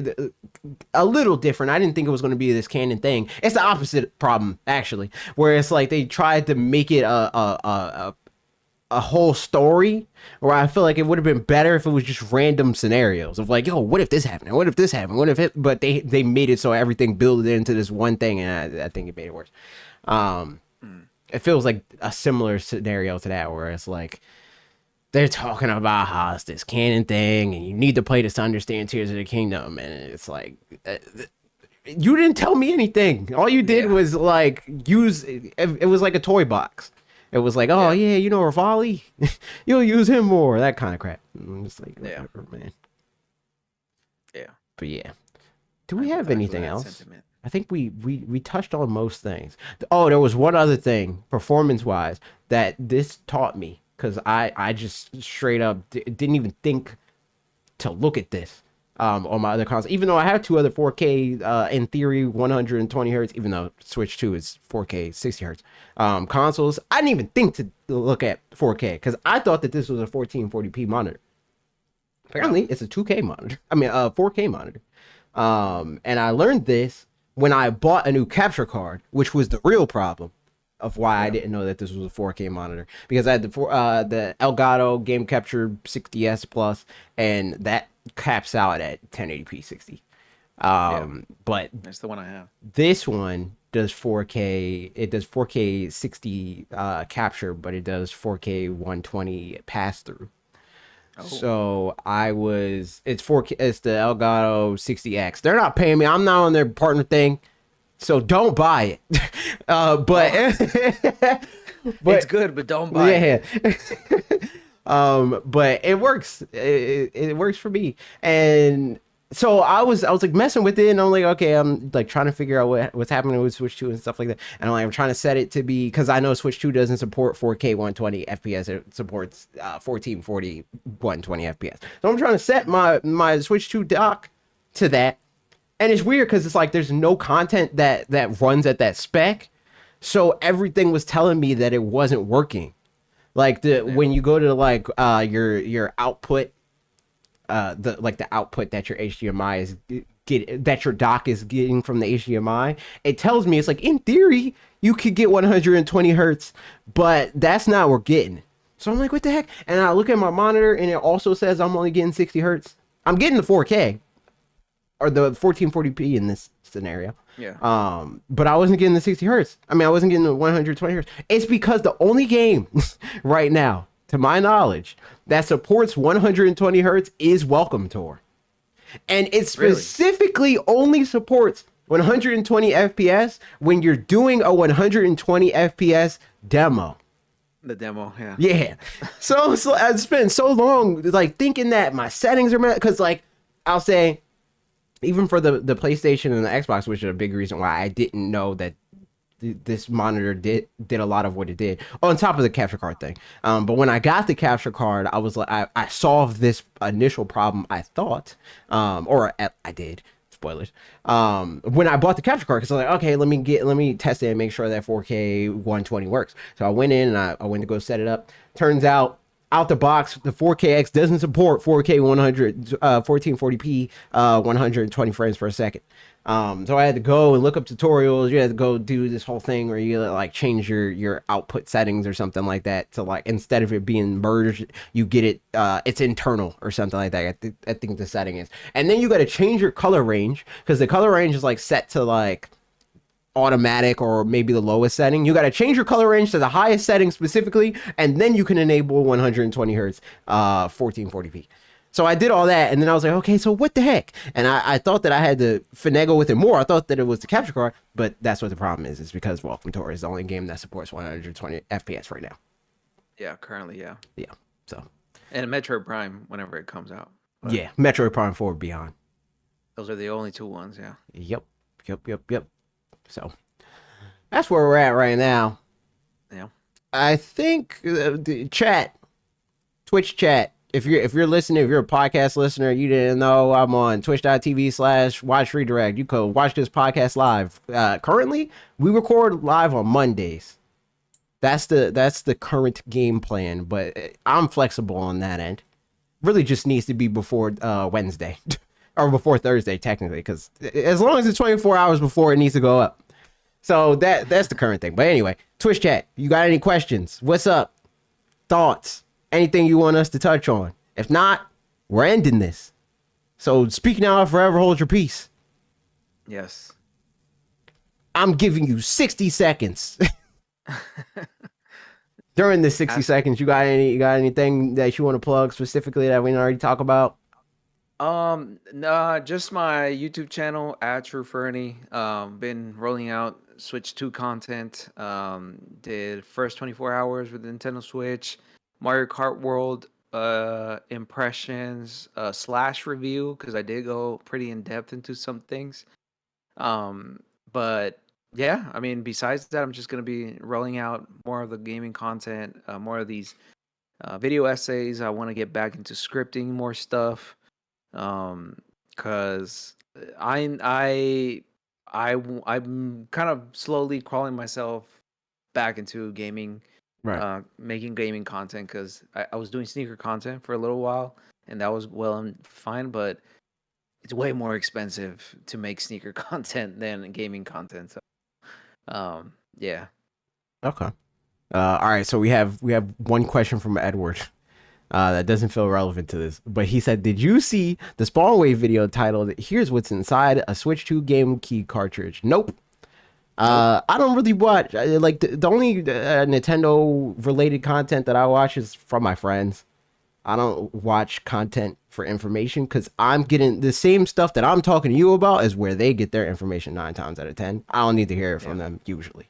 A: a little different. I didn't think it was going to be this canon thing. It's the opposite problem, actually, where it's like they tried to make it a whole story, where I feel like it would have been better if it was just random scenarios of like, yo, what if this happened? What if this happened? What if it? But they made it so everything built into this one thing, and I think it made it worse. It feels like a similar scenario to that, where it's like they're talking about how it's this canon thing, and you need to play this to understand Tears of the Kingdom, and it's like you didn't tell me anything. All you did was like use it was like a toy box. It was like, oh yeah, you know Rivali, you'll use him more, that kind of crap. I'm just like, whatever, man.
B: Yeah.
A: But yeah, do we have anything else? Sentiment. I think we touched on most things. Oh, there was one other thing, performance wise, that this taught me, because I just straight up didn't even think to look at this. On my other consoles, even though I have two other 4K, in theory, 120 hertz, even though Switch 2 is 4K 60 hertz, consoles, I didn't even think to look at 4K, because I thought that this was a 1440p monitor. Apparently, it's a 2K monitor. I mean, a 4K monitor. And I learned this when I bought a new capture card, which was the real problem of why I didn't know that this was a 4K monitor, because I had the Elgato Game Capture 60S Plus, and that caps out at 1080p 60. But
B: that's the one I have.
A: This one does 4K. It does 4K 60 capture, but it does 4K 120 pass through. So it's 4K. It's the Elgato 60X. They're not paying me. I'm not on their partner thing. So don't buy it. But
B: it's good, but don't buy it.
A: But it works. It works for me. And so I was like messing with it, and I'm like, okay, I'm like trying to figure out what's happening with Switch 2 and stuff like that. And I'm trying to set it to be, because I know Switch 2 doesn't support 4K 120 FPS. It supports 1440 120 FPS. So I'm trying to set my Switch 2 dock to that. And it's weird because it's like there's no content that runs at that spec. So everything was telling me that it wasn't working. Like when you go to like your output, the output that your HDMI is that your dock is getting from the HDMI, it tells me it's like in theory you could get 120 hertz, but that's not what we're getting. So I'm like, what the heck? And I look at my monitor, and it also says I'm only getting 60 hertz. I'm getting the 4K. Or the 1440p in this scenario.
B: Yeah.
A: But I wasn't getting the 60 hertz. I mean, I wasn't getting the 120 hertz. It's because the only game right now, to my knowledge, that supports 120 hertz is Welcome Tour. And it specifically only supports 120 FPS when you're doing a 120 FPS demo.
B: The demo, yeah.
A: Yeah. So I spent so long like thinking that my settings are because like I'll say, even for the PlayStation and the Xbox, which is a big reason why I didn't know that this monitor did a lot of what it did, on top of the capture card thing. But when I got the capture card, I was like, I solved this initial problem, I thought, I did. Spoilers. When I bought the capture card, because I was like, okay, let me test it and make sure that 4K 120 works. So I went in and I went to go set it up. Turns out out the box, the 4KX doesn't support 4K 1440p 120 frames per second. So I had to go and look up tutorials. You had to go do this whole thing where you like change your output settings or something like that to like, instead of it being merged, you get it it's internal or something like that. I think the setting is, and then you got to change your color range, because the color range is like set to like automatic or maybe the lowest setting. You got to change your color range to the highest setting specifically, and then you can enable 120 hertz 1440p. So I did all that, and then I was like, okay, so what the heck? And I thought that I had to finagle with it more. I thought that it was the capture card, but that's what the problem is. It's because Welcome Tour is the only game that supports 120 FPS right now.
B: Yeah, currently, yeah.
A: Yeah, so.
B: And Metroid Prime, whenever it comes out.
A: But yeah, Metroid Prime 4 Beyond.
B: Those are the only two ones, yeah.
A: Yep. So that's where we're at right now.
B: Yeah.
A: I think the chat, Twitch chat. If you're listening, if you're a podcast listener, you didn't know, I'm on twitch.tv/watch redirect. You could watch this podcast live. Currently, we record live on Mondays. That's the current game plan, but I'm flexible on that end. Really just needs to be before Wednesday or before Thursday, technically, because as long as it's 24 hours before, it needs to go up. So that's the current thing. But anyway, Twitch chat, you got any questions? What's up? Thoughts? Anything you want us to touch on? If not, we're ending this. So speak now or forever hold your peace.
B: Yes.
A: I'm giving you 60 seconds. During the 60 seconds, you got anything that you want to plug specifically that we already talked about?
B: No, just my YouTube channel at True Fernie. Been rolling out Switch 2 content. Did first 24 hours with the Nintendo Switch, Mario Kart World impressions slash review, because I did go pretty in depth into some things. But yeah, I mean, besides that, I'm just gonna be rolling out more of the gaming content, more of these video essays. I want to get back into scripting more stuff. Cause I'm kind of slowly crawling myself back into gaming,
A: Right.
B: making gaming content, because I was doing sneaker content for a little while, and that was well and fine, but it's way more expensive to make sneaker content than gaming content. So, yeah.
A: Okay. All right. So we have one question from Edward. That doesn't feel relevant to this, but he said, did you see the Spawnwave video titled "Here's What's Inside a Switch 2 Game Key Cartridge"? Nope. I don't really watch like the only Nintendo related content that I watch is from my friends. I don't watch content for information, because I'm getting the same stuff that I'm talking to you about is where they get their information 9 times out of 10. I don't need to hear it from them usually.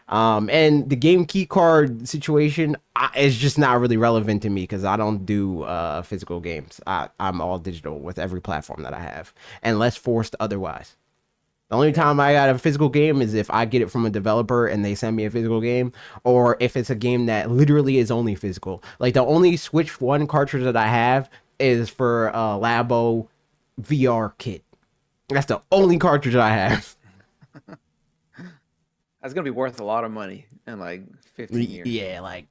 A: And the game key card situation is just not really relevant to me, because I don't do physical games. I'm all digital with every platform that I have, unless forced otherwise. The only time I got a physical game is if I get it from a developer and they send me a physical game, or if it's a game that literally is only physical. Like the only Switch 1 cartridge that I have is for Labo VR kit. That's the only cartridge I have.
B: That's gonna be worth a lot of money in like 15 years.
A: Yeah, like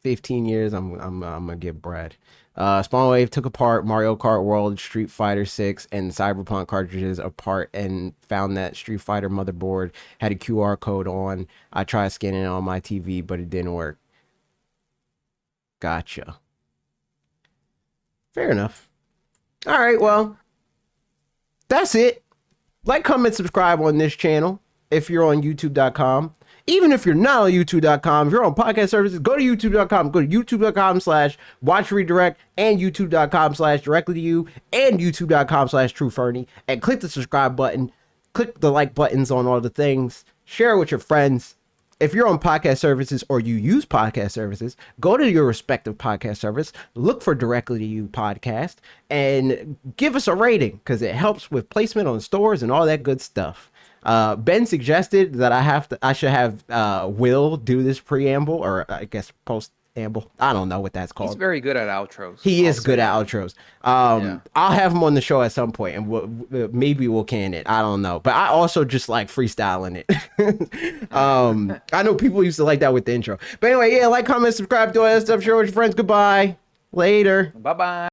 A: 15 years, I'm gonna get bread. Spawnwave took apart Mario Kart World, Street Fighter 6, and Cyberpunk cartridges apart and found that Street Fighter motherboard had a QR code on. I tried scanning it on my TV, but it didn't work. Gotcha. Fair enough. All right, well, that's it. Like, comment, subscribe on this channel if you're on youtube.com. Even if you're not on youtube.com, if you're on podcast services, go to youtube.com. Go to youtube.com/watch redirect and youtube.com/directly to you and youtube.com/true Fernie, and click the subscribe button. Click the like buttons on all the things. Share it with your friends. If you're on podcast services or you use podcast services, go to your respective podcast service, look for Directly to You podcast, and give us a rating, because it helps with placement on stores and all that good stuff. Ben suggested that I should have Will do this preamble, or I guess post amble. I don't know what that's called.
B: He's very good at outros.
A: He is good at outros. I'll have him on the show at some point, and maybe we'll can it. I don't know, but I also just like freestyling it. I know people used to like that with the intro. But anyway, yeah, like, comment, subscribe, do all that stuff. Share with your friends. Goodbye. Later.
B: Bye bye.